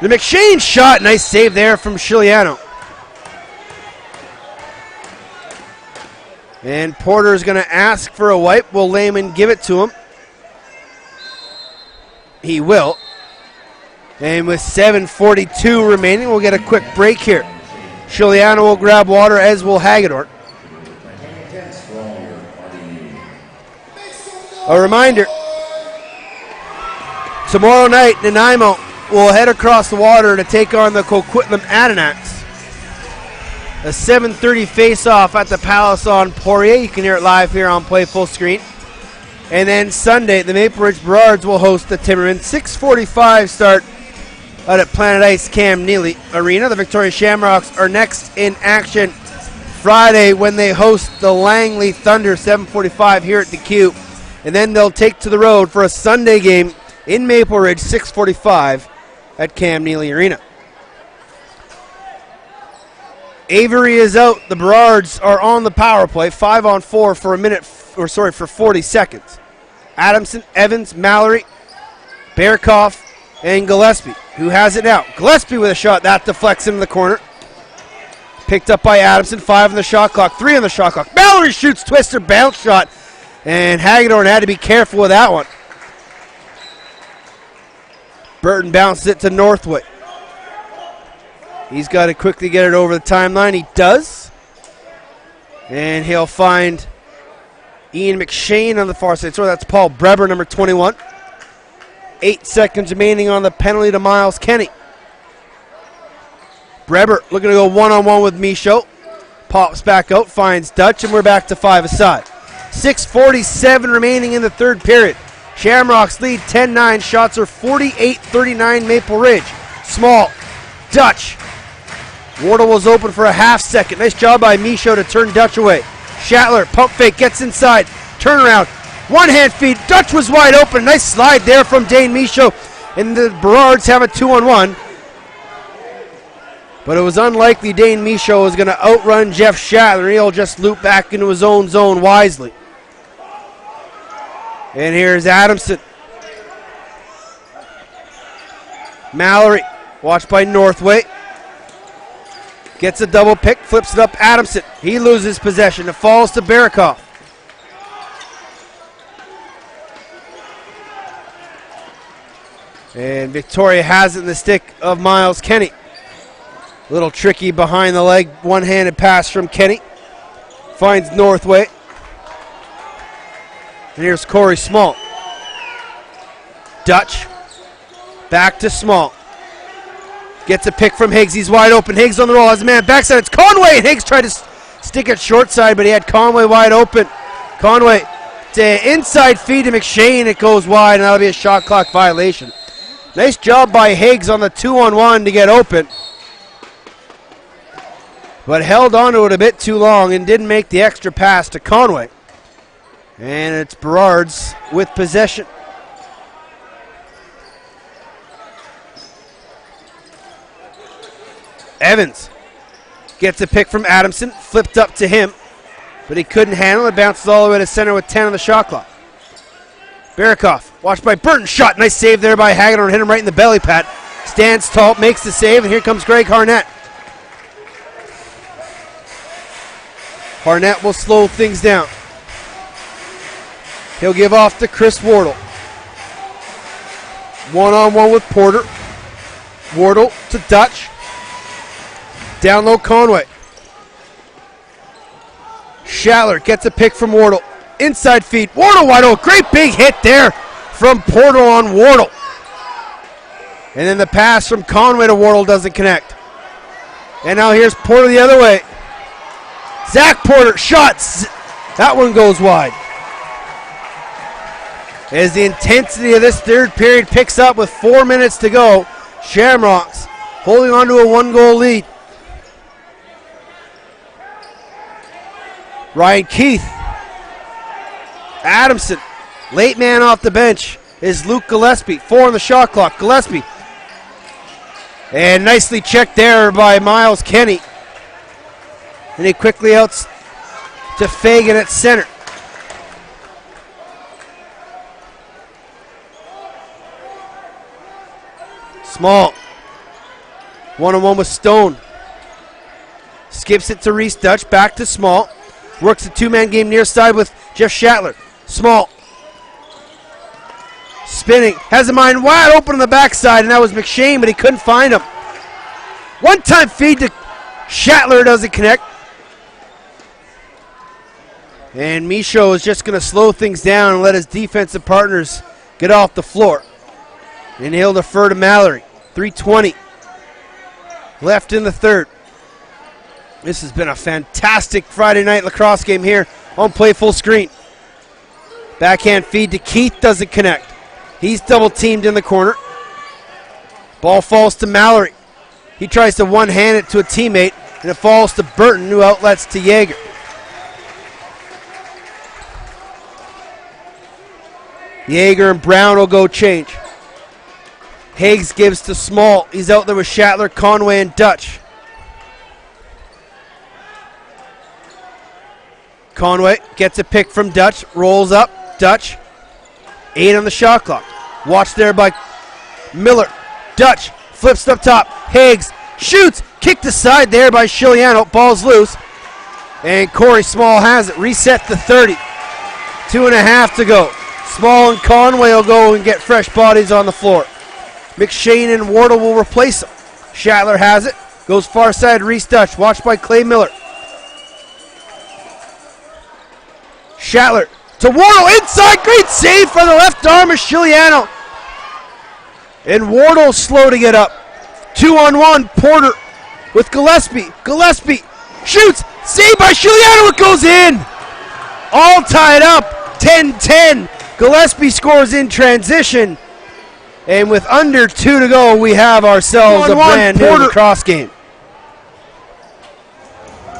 The McShane shot, nice save there from Chiliano. And Porter is going to ask for a wipe. Will Lehman give it to him? He will. And with 7:42 remaining, we'll get a quick break here. Chiliano will grab water, as will Hagedorn. A reminder, tomorrow night, Nanaimo will head across the water to take on the Coquitlam Adirondacks. A 7:30 face-off at the Palace on Poirier. You can hear it live here on Play Full Screen. And then Sunday, the Maple Ridge Burrards will host the Timmerman. 6:45 start out at Planet Ice Cam Neely Arena. The Victoria Shamrocks are next in action Friday when they host the Langley Thunder, 7:45 here at the Q. And then they'll take to the road for a Sunday game in Maple Ridge, 6:45 at Cam Neely Arena. Avery is out. The Burrards are on the power play, 5-on-4 for 40 seconds. Adamson, Evans, Mallory, Bearkoff, and Gillespie. Who has it now? Gillespie with a shot. That deflects him in the corner. Picked up by Adamson. 5 on the shot clock. 3 on the shot clock. Mallory shoots twister bounce shot. And Hagedorn had to be careful with that one. Burton bounces it to Northwood. He's got to quickly get it over the timeline. He does. And he'll find Ian McShane on the far side. So that's Paul Breber, number 21. 8 seconds remaining on the penalty to Miles Kenny. Breber looking to go one-on-one with Michaud. Pops back out, finds Dutch, and we're back to 5 aside. 6:47 remaining in the third period. Shamrocks lead 10-9. Shots are 48-39 Maple Ridge. Small. Dutch. Wardle was open for a half second. Nice job by Michaud to turn Dutch away. Shatler, pump fake, gets inside. Turnaround. One-hand feed. Dutch was wide open. Nice slide there from Dane Michaud. And the Burrards have a 2-on-1. But it was unlikely Dane Michaud was going to outrun Jeff Shatler. He'll just loop back into his own zone wisely. And here's Adamson. Mallory, watched by Northway. Gets a double pick, flips it up Adamson. He loses possession. It falls to Bearkoff. And Victoria has it in the stick of Miles Kenny. A little tricky behind the leg, one-handed pass from Kenny. Finds Northway. And here's Corey Small. Dutch. Back to Small. Gets a pick from Higgs. He's wide open. Higgs on the roll. Has a man backside. It's Conway. And Higgs tried to stick it short side, but he had Conway wide open. Conway to inside feed to McShane. It goes wide, and that'll be a shot clock violation. Nice job by Higgs on the 2-on-1 to get open. But held on to it a bit too long and didn't make the extra pass to Conway. And it's Burrards with possession. Evans gets a pick from Adamson, flipped up to him, but he couldn't handle it. Bounces all the way to center with 10 on the shot clock. Bearkoff, watched by Burton, shot. Nice save there by Hagedorn, hit him right in the belly pad. Stands tall, makes the save, and here comes Greg Harnett. Harnett will slow things down. He'll give off to Chris Wardle. One-on-one with Porter. Wardle to Dutch. Down low, Conway. Shatler gets a pick from Wardle. Inside feed. Wardle wide open. Great big hit there from Porter on Wardle. And then the pass from Conway to Wardle doesn't connect. And now here's Porter the other way. Zach Porter, shots. That one goes wide. As the intensity of this third period picks up with 4 minutes to go, Shamrocks holding on to a 1-goal lead. Ryan Keith. Adamson, late man off the bench. is Luke Gillespie. 4 on the shot clock. Gillespie. And nicely checked there by Miles Kenny. And he quickly outs to Fagan at center. Small. 1-on-1 with Stone. Skips it to Reese Dutch. Back to Small. Works a two-man game near side with Jeff Shatler. Small. Spinning. Has a mind wide open on the backside, and that was McShane, but he couldn't find him. One-time feed to Shatler, doesn't connect. And Michaud is just going to slow things down and let his defensive partners get off the floor. And he'll defer to Mallory. 3:20 left in the third. This has been a fantastic Friday night lacrosse game here on Play Full Screen. Backhand feed to Keith, doesn't connect. He's double teamed in the corner. Ball falls to Mallory. He tries to one-hand it to a teammate, and it falls to Burton, who outlets to Yeager. Yeager and Brown will go change. Higgs gives to Small. He's out there with Shatler, Conway, and Dutch. Conway gets a pick from Dutch, rolls up, Dutch. 8 on the shot clock. Watched there by Miller. Dutch flips up top. Higgs shoots. Kicked aside there by Chiliano. Ball's loose. And Corey Small has it. Reset to 30. 2.5 to go. Small and Conway will go and get fresh bodies on the floor. McShane and Wardle will replace him. Shatler has it. Goes far side. Reese Dutch. Watched by Clay Miller. Shatler to Wardle. Inside. Great save for the left arm of Chiliano. And Wardle slow to get up. 2-on-1. Porter with Gillespie. Gillespie shoots. Saved by Chiliano. It goes in. All tied up. 10-10. Gillespie scores in transition. And with under 2 to go, we have ourselves a brand new lacrosse game.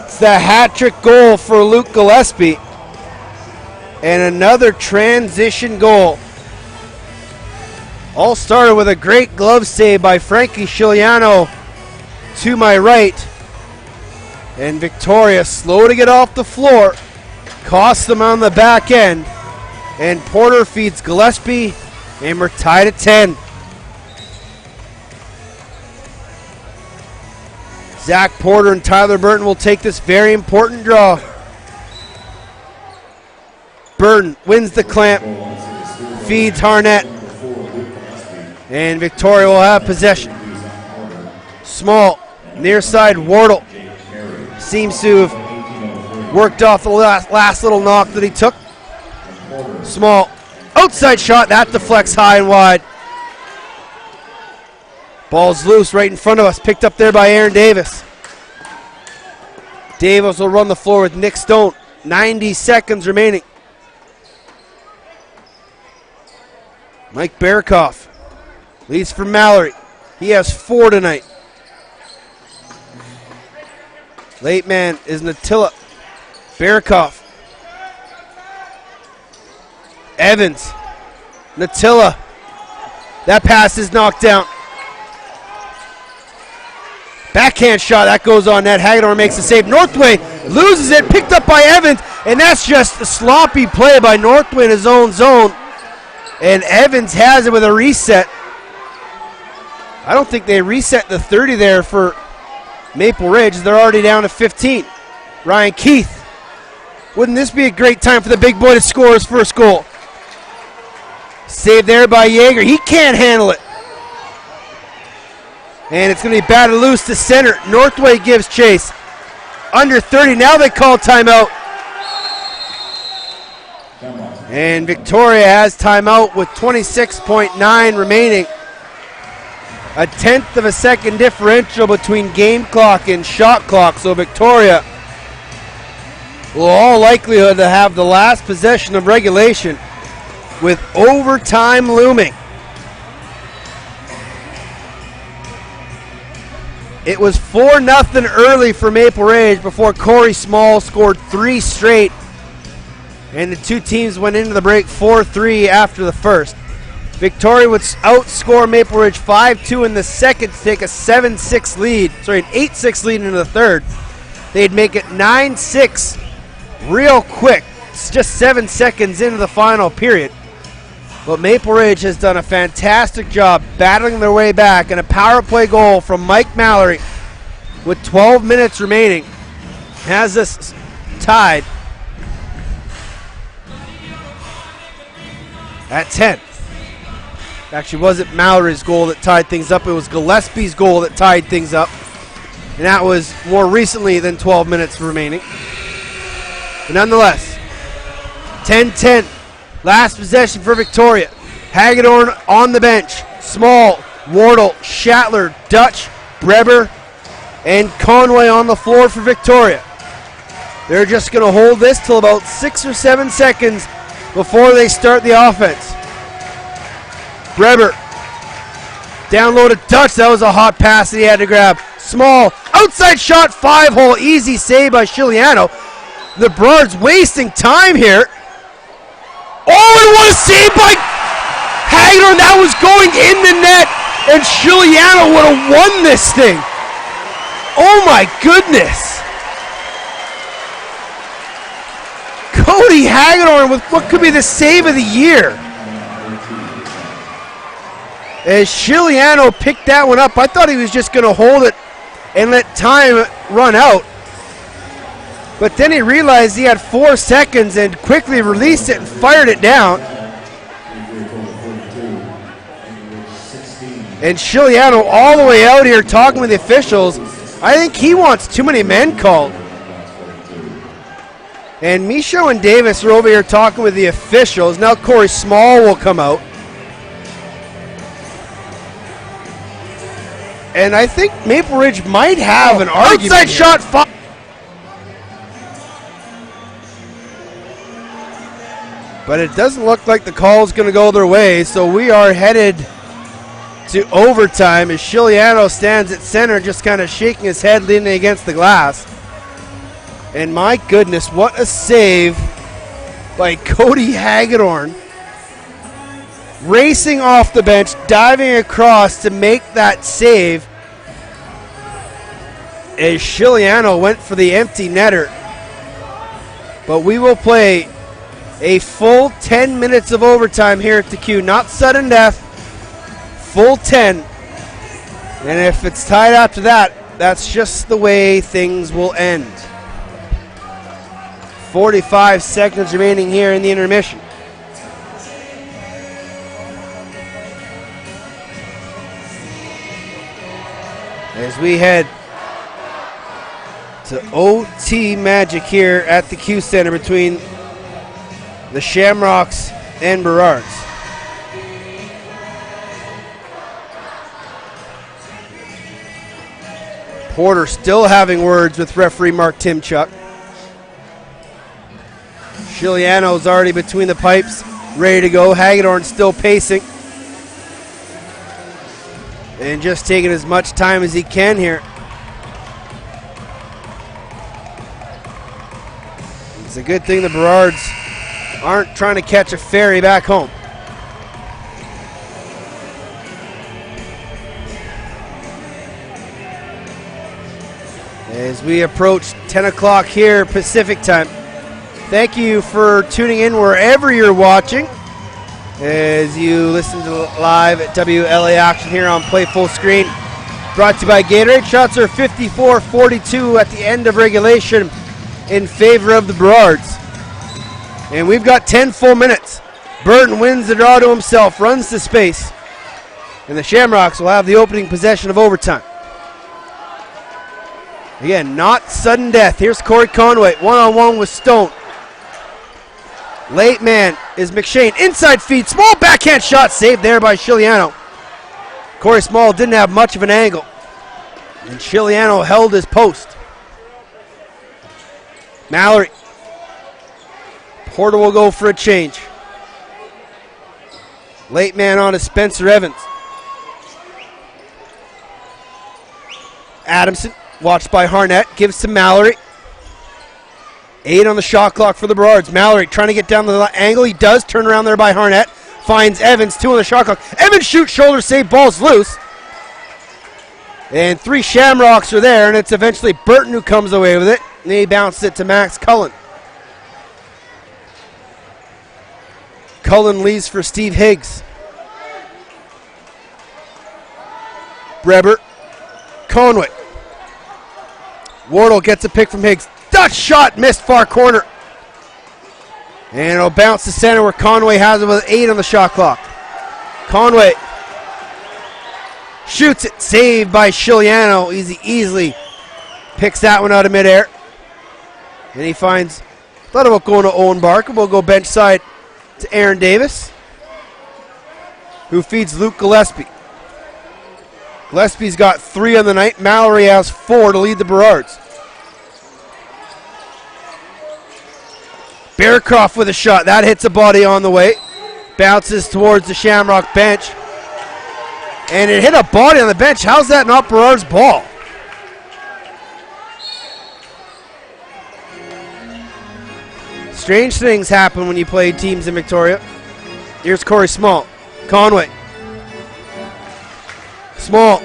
It's the hat-trick goal for Luke Gillespie. And another transition goal. All started with a great glove save by Frankie Chiliano to my right. And Victoria slow to get off the floor. Costs them on the back end. And Porter feeds Gillespie. And we're tied at 10. Zach Porter and Tyler Burton will take this very important draw. Burton wins the clamp. Feeds Harnett. And Victoria will have possession. Small. Near side Wardle. Seems to have worked off the last little knock that he took. Small. Outside shot, that deflects high and wide. Ball's loose right in front of us, picked up there by Aaron Davis. Davis will run the floor with Nick Stone. 90 seconds remaining. Mike Barakoff leads for Mallory. He has 4 tonight. Late man is Natilla. Barakoff. Evans. Natilla. That pass is knocked down. Backhand shot, that goes on net. Hagedorn makes the save. Northway loses it, picked up by Evans, and that's just a sloppy play by Northway in his own zone. And Evans has it with a reset. I don't think they reset the 30 there for Maple Ridge. They're already down to 15. Ryan Keith. Wouldn't this be a great time for the big boy to score his first goal? Saved there by Yeager. He can't handle it. And it's going to be batted loose to center. Northway gives chase. Under 30. Now they call timeout. And Victoria has timeout with 26.9 remaining. A 1/10 of a second differential between game clock and shot clock. So Victoria will all likelihood to have the last possession of regulation with overtime looming. It was 4-0 early for Maple Ridge before Corey Small scored 3 straight. And the two teams went into the break 4-3 after the first. Victoria would outscore Maple Ridge 5-2 in the second to take a 7-6 lead. Sorry, an 8-6 lead into the third. They'd make it 9-6 real quick. It's just 7 seconds into the final period. But Maple Ridge has done a fantastic job battling their way back, and a power play goal from Mike Mallory with 12 minutes remaining has us tied at 10. Actually, wasn't Mallory's goal that tied things up. It was Gillespie's goal that tied things up. And that was more recently than 12 minutes remaining. But nonetheless, 10-10. Last possession for Victoria. Hagedorn on the bench. Small, Wardle, Schattler, Dutch, Breber, and Conway on the floor for Victoria. They're just going to hold this till about 6 or 7 seconds before they start the offense. Breber, downloaded Dutch. That was a hot pass that he had to grab. Small, outside shot, 5-hole, easy save by Chiliano. The Burrards wasting time here. Oh, and what a save by Hagedorn. That was going in the net, and Chiliano would have won this thing. Oh my goodness. Cody Hagedorn with what could be the save of the year. As Chiliano picked that one up, I thought he was just going to hold it and let time run out. But then he realized he had 4 seconds and quickly released it and fired it down. And Chiliano all the way out here talking with the officials. I think he wants too many men called. And Michaud and Davis are over here talking with the officials. Now Corey Small will come out. And I think Maple Ridge might have an argument. Outside shot. But it doesn't look like the call is going to go their way. So we are headed to overtime as Chiliano stands at center just kind of shaking his head, leaning against the glass. And my goodness, what a save by Cody Hagedorn. Racing off the bench, diving across to make that save. As Chiliano went for the empty netter. But we will play a full 10 minutes of overtime here at the Q. Not sudden death, full 10. And if it's tied after that, that's just the way things will end. 45 seconds remaining here in the intermission. As we head to OT magic here at the Q Center between the Shamrocks and Burrards. Porter still having words with referee Mark Timchuk. Chiliano's already between the pipes, ready to go. Hagedorn still pacing. And just taking as much time as he can here. It's a good thing the Burrards aren't trying to catch a ferry back home. As we approach 10 o'clock here Pacific time. Thank you for tuning in wherever you're watching. As you listen to live at WLA Action here on Play Full Screen. Brought to you by Gatorade. Shots are 54-42 at the end of regulation in favor of the Burrards. And we've got 10 full minutes. Burton wins the draw to himself, runs to space. And the Shamrocks will have the opening possession of overtime. Again, not sudden death. Here's Corey Conway, one-on-one with Stone. Late man is McShane. Inside feed. Small backhand shot saved there by Chiliano. Corey Small didn't have much of an angle. And Chiliano held his post. Mallory. Porter will go for a change. Late man on to Spencer Evans. Adamson, watched by Harnett, gives to Mallory. 8 on the shot clock for the Burrards. Mallory trying to get down the angle. He does turn around there by Harnett. finds Evans, 2 on the shot clock. Evans shoots, shoulder save, ball's loose. And 3 Shamrocks are there, and it's eventually Burton who comes away with it. And he bounces it to Max Cullen. Cullen leaves for Steve Higgs. Breber, Conway. Wardle gets a pick from Higgs. Dutch shot, missed far corner. And it'll bounce to center where Conway has it with 8 on the shot clock. Conway shoots it, saved by Chiliano. Easily picks that one out of midair. And he finds, thought about going to Owen Barker. We'll go bench side to Aaron Davis, who feeds Luke Gillespie. Gillespie's got 3 on the night. Mallory has 4 to lead the Burrards. Bearcroft with a shot. That hits a body on the way. Bounces towards the Shamrock bench. And it hit a body on the bench. How's that not Burrard's ball? Strange things happen when you play teams in Victoria. Here's Corey Small. Conway. Small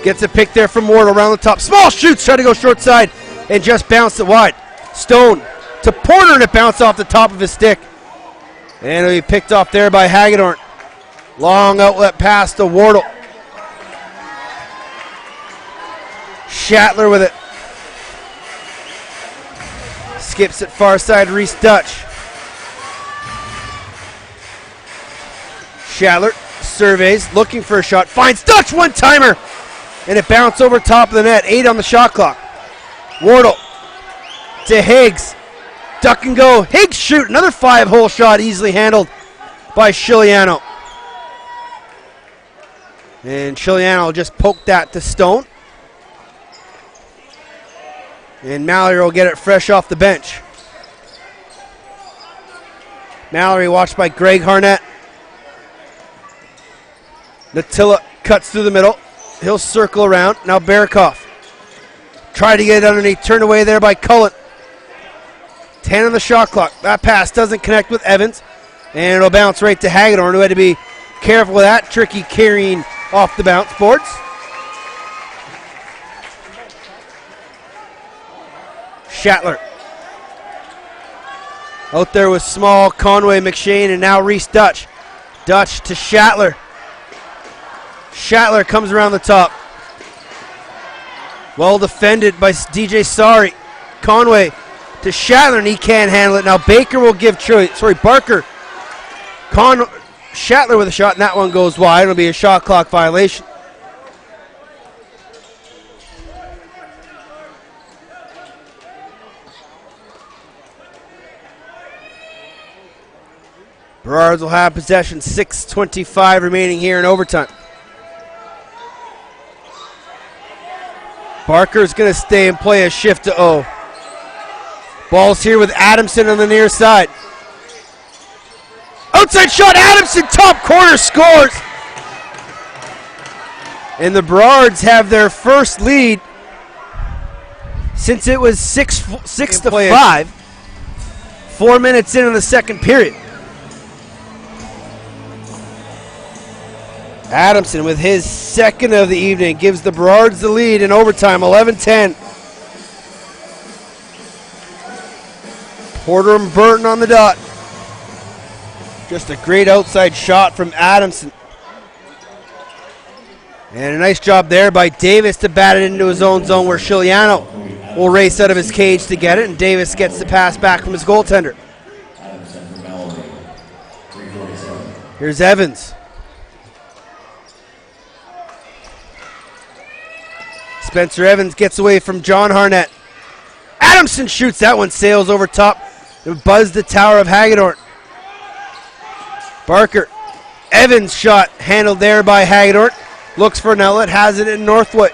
gets a pick there from Ward around the top. Small shoots, trying to go short side, and just bounced it wide. Stone to Porter, and it bounced off the top of his stick. And it'll be picked off there by Hagedorn. Long outlet pass to Wardle. Shatler with it. Skips it far side, Reese Dutch. Shatler surveys, looking for a shot, finds Dutch, one-timer, and it bounced over top of the net. 8 on the shot clock. Wardle to Higgs. Duck and go. Higgs shoot, another 5-hole shot, easily handled by Chiliano. And Chiliano just poked that to Stone. And Mallory will get it fresh off the bench. Mallory watched by Greg Harnett. Natilla cuts through the middle. He'll circle around. Now Bearcroft. Tried to get it underneath. Turned away there by Cullen. 10 on the shot clock. That pass doesn't connect with Evans. And it'll bounce right to Hagedorn, who had to be careful with that. Tricky carrying off the bounce boards. Shatler. Out there with Small, Conway, McShane, and now Reese Dutch. Dutch to Shatler. Shatler comes around the top. Well defended by DJ Sari. Conway to Shatler, and he can't handle it. Now Baker will give Barker. Shatler with a shot, and that one goes wide. It'll be a shot clock violation. Burrards will have possession, 6:25 remaining here in overtime. Barker's going to stay and play a shift to O. Ball's here with Adamson on the near side. Outside shot, Adamson, top corner, scores! And the Burrards have their first lead since it was 6-5. 4 minutes into the second period. Adamson with his second of the evening gives the Burrards the lead in overtime, 11-10. Porter and Burton on the dot. Just a great outside shot from Adamson. And a nice job there by Davis to bat it into his own zone where Chiliano will race out of his cage to get it, and Davis gets the pass back from his goaltender. Here's Evans. Spencer Evans gets away from John Harnett. Adamson shoots, that one sails over top and buzzed the tower of Hagedorn. Barker. Evans shot handled there by Hagedorn. Looks for an outlet, has it in Northwood.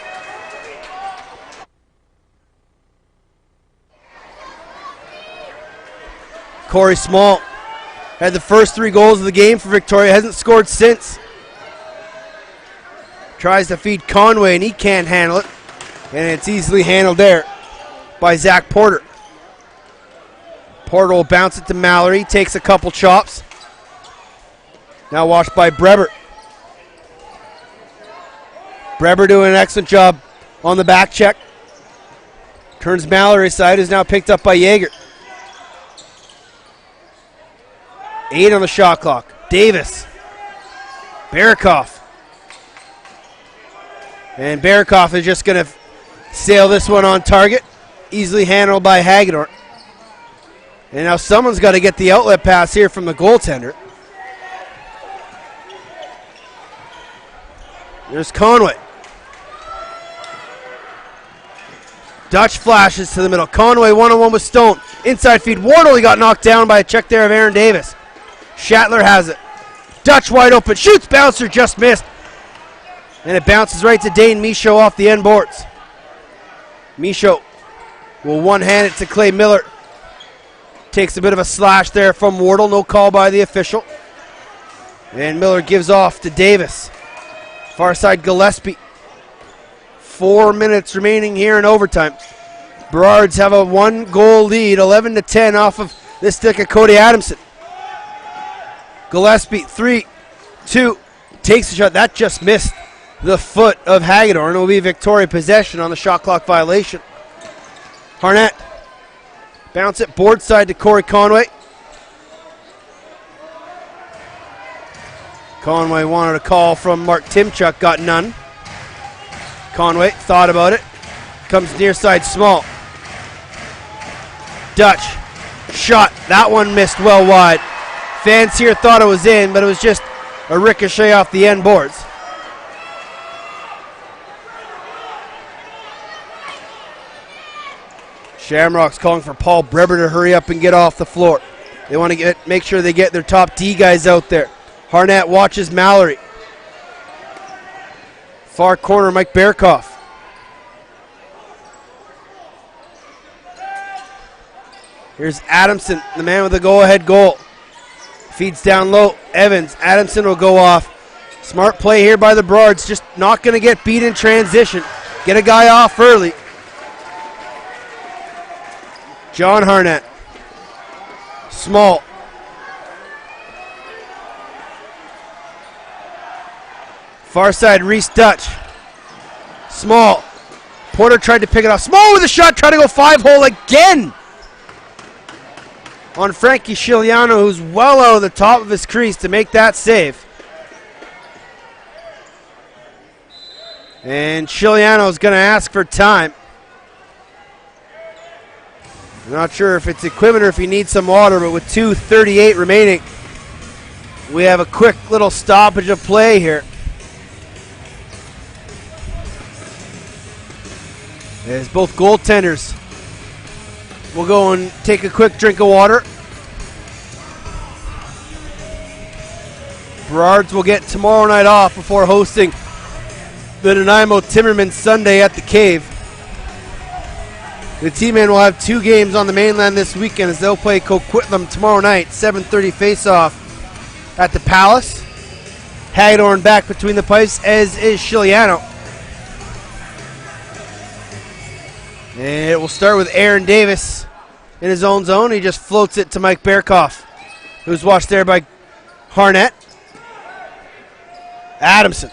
Corey Small had the first 3 goals of the game for Victoria, hasn't scored since. Tries to feed Conway and he can't handle it. And it's easily handled there by Zach Porter. Porter will bounce it to Mallory, takes a couple chops. Now watched by Breber. Breber doing an excellent job on the back check. Turns Mallory's side, is now picked up by Yeager. 8 on the shot clock. Davis. Barikoff. And Barikoff is just going to sail this one on target. Easily handled by Hagedorn. And now someone's got to get the outlet pass here from the goaltender. There's Conway. Dutch flashes to the middle. Conway one-on-one with Stone. Inside feed. Wardle, he got knocked down by a check there of Aaron Davis. Shatler has it. Dutch wide open. Shoots, bouncer, just missed. And it bounces right to Dane Michaud off the end boards. Michaud will one-hand it to Clay Miller. Takes a bit of a slash there from Wardle. No call by the official. And Miller gives off to Davis. Far side Gillespie. 4 minutes remaining here in overtime. Burrards have a 1-goal lead, 11-10 off of this stick of Cody Adamson. Gillespie, 3-2, takes the shot. That just missed the foot of Hagedorn. It will be Victoria possession on the shot clock violation. Harnett, bounce it board side to Corey Conway. Conway wanted a call from Mark Timchuk, got none. Conway thought about it. Comes near side Small. Dutch. Shot. That one missed well wide. Fans here thought it was in, but it was just a ricochet off the end boards. Shamrocks calling for Paul Breber to hurry up and get off the floor. They want to make sure they get their top D guys out there. Harnett watches Mallory. Far corner, Mike Barikoff. Here's Adamson, the man with the go-ahead goal. Feeds down low. Evans. Adamson will go off. Smart play here by the Burrards. Just not going to get beat in transition. Get a guy off early. John Harnett. Small. Far side, Reese Dutch. Small. Porter tried to pick it off. Small with a shot, trying to go 5-hole again. On Frankie Chiliano, who's well out of the top of his crease to make that save. And Chiliano's going to ask for time. I'm not sure if it's equipment or if he needs some water, but with 2:38 remaining, we have a quick little stoppage of play here. As both goaltenders will go and take a quick drink of water. Burrards will get tomorrow night off before hosting the Nanaimo Timmerman Sunday at the Cave. The T-Men will have 2 games on the mainland this weekend as they'll play Coquitlam tomorrow night, 7:30 face-off at the Palace. Hagedorn back between the pipes, as is Chiliano. And it will start with Aaron Davis in his own zone. He just floats it to Mike Barikoff, who's watched there by Harnett. Adamson,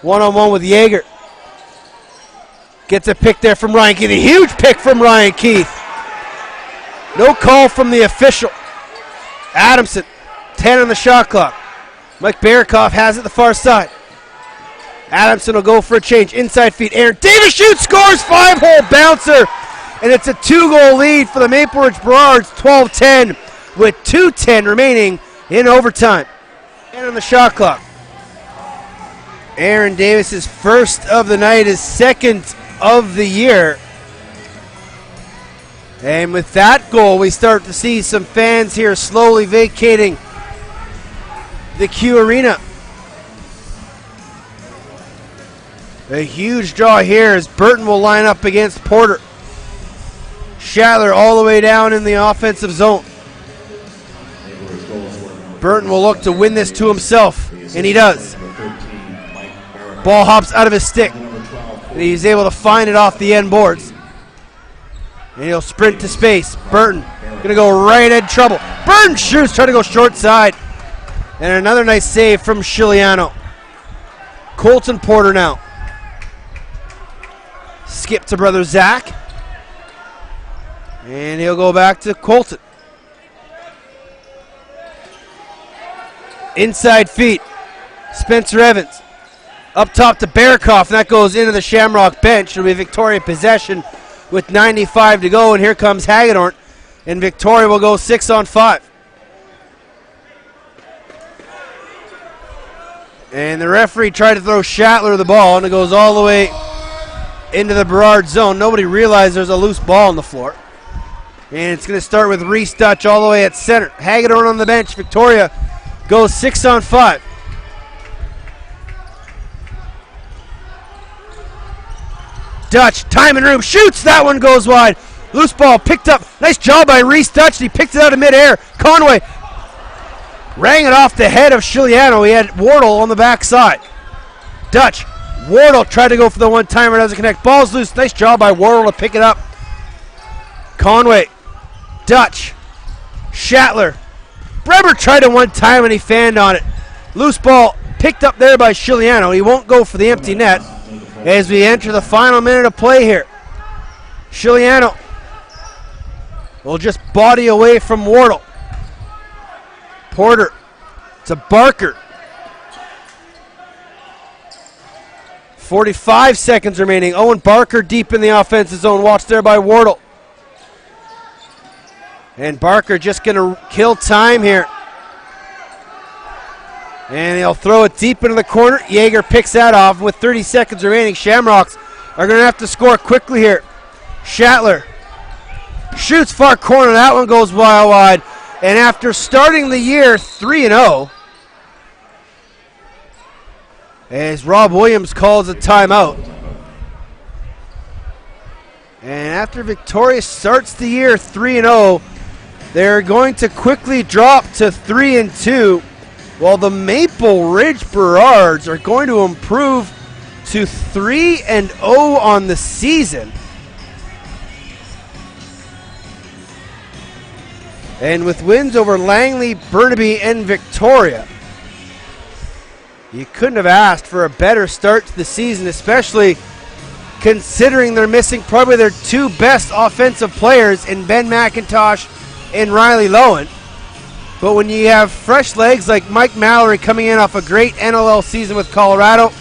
one-on-one with Yeager. Gets a pick there from Ryan Keith. A huge pick from Ryan Keith. No call from the official. Adamson, 10 on the shot clock. Mike Barikoff has it the far side. Adamson will go for a change. Inside feed. Aaron Davis shoots, scores, 5-hole bouncer. And it's a 2-goal lead for the Maple Ridge Burrards, 12-10, with 2:10 remaining in overtime. And on the shot clock. Aaron Davis' first of the night, his second of the year. And with that goal, we start to see some fans here slowly vacating the Q Arena. A huge draw here as Burton will line up against Porter. Shatler all the way down in the offensive zone. Burton will look to win this to himself, and he does. Ball hops out of his stick, and he's able to find it off the end boards. And he'll sprint to space. Burton going to go right at trouble. Burton shoots, trying to go short side. And another nice save from Chiliano. Colton Porter now. Skip to brother Zach. And he'll go back to Colton. Inside feet. Spencer Evans. Up top to Bearkoff, and that goes into the Shamrock bench. It'll be Victoria possession with 95 to go, and here comes Hagedorn. And Victoria will go 6-on-5. And the referee tried to throw Shatler the ball, and it goes all the way into the Burrards zone. Nobody realized there's a loose ball on the floor. And it's going to start with Reese Dutch all the way at center. Hagedorn on the bench. Victoria goes 6-on-5. Dutch, time and room, shoots. That one goes wide. Loose ball picked up. Nice job by Reese Dutch. He picked it out of midair. Conway rang it off the head of Chiliano. He had Wardle on the backside. Dutch, Wardle tried to go for the one-timer. Doesn't connect. Ball's loose. Nice job by Wardle to pick it up. Conway, Dutch, Shatler. Breber tried to one-time and he fanned on it. Loose ball picked up there by Chiliano. He won't go for the empty net as we enter the final minute of play here. Chiliano will just body away from Wardle. Porter to Barker. 45 seconds remaining. Owen Barker deep in the offensive zone. Watched there by Wardle. And Barker just going to kill time here. And he'll throw it deep into the corner. Yeager picks that off with 30 seconds remaining. Shamrocks are going to have to score quickly here. Shatler shoots far corner. That one goes wide. And after starting the year 3-0, as Rob Williams calls a timeout. And after Victoria starts the year 3-0, they're going to quickly drop to 3-2. While the Maple Ridge Burrards are going to improve to 3-0 on the season. And with wins over Langley, Burnaby, and Victoria, you couldn't have asked for a better start to the season, especially considering they're missing probably their two best offensive players in Ben McIntosh and Riley Lowen. But when you have fresh legs like Mike Mallory coming in off a great NLL season with Colorado,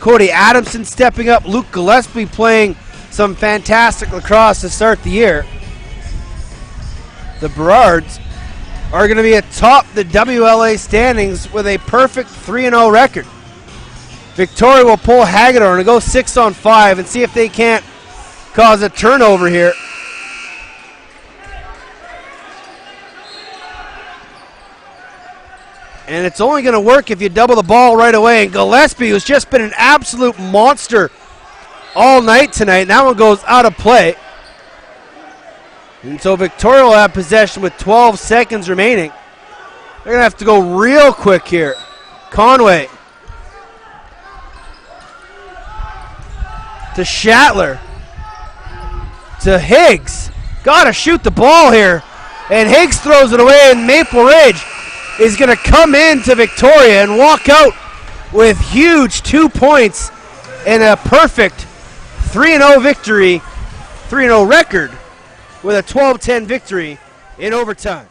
Cody Adamson stepping up, Luke Gillespie playing some fantastic lacrosse to start the year, the Burrards are going to be atop the WLA standings with a perfect 3-0 record. Victoria will pull Hagedorn and go 6-on-5 and see if they can't cause a turnover here. And it's only going to work if you double the ball right away. And Gillespie, who's just been an absolute monster all night tonight, and that one goes out of play. And so Victoria will have possession with 12 seconds remaining. They're going to have to go real quick here. Conway to Shatler to Higgs. Got to shoot the ball here. And Higgs throws it away, and Maple Ridge is going to come into Victoria and walk out with huge 2 points and a perfect 3-0 victory, 3-0 record with a 12-10 victory in overtime.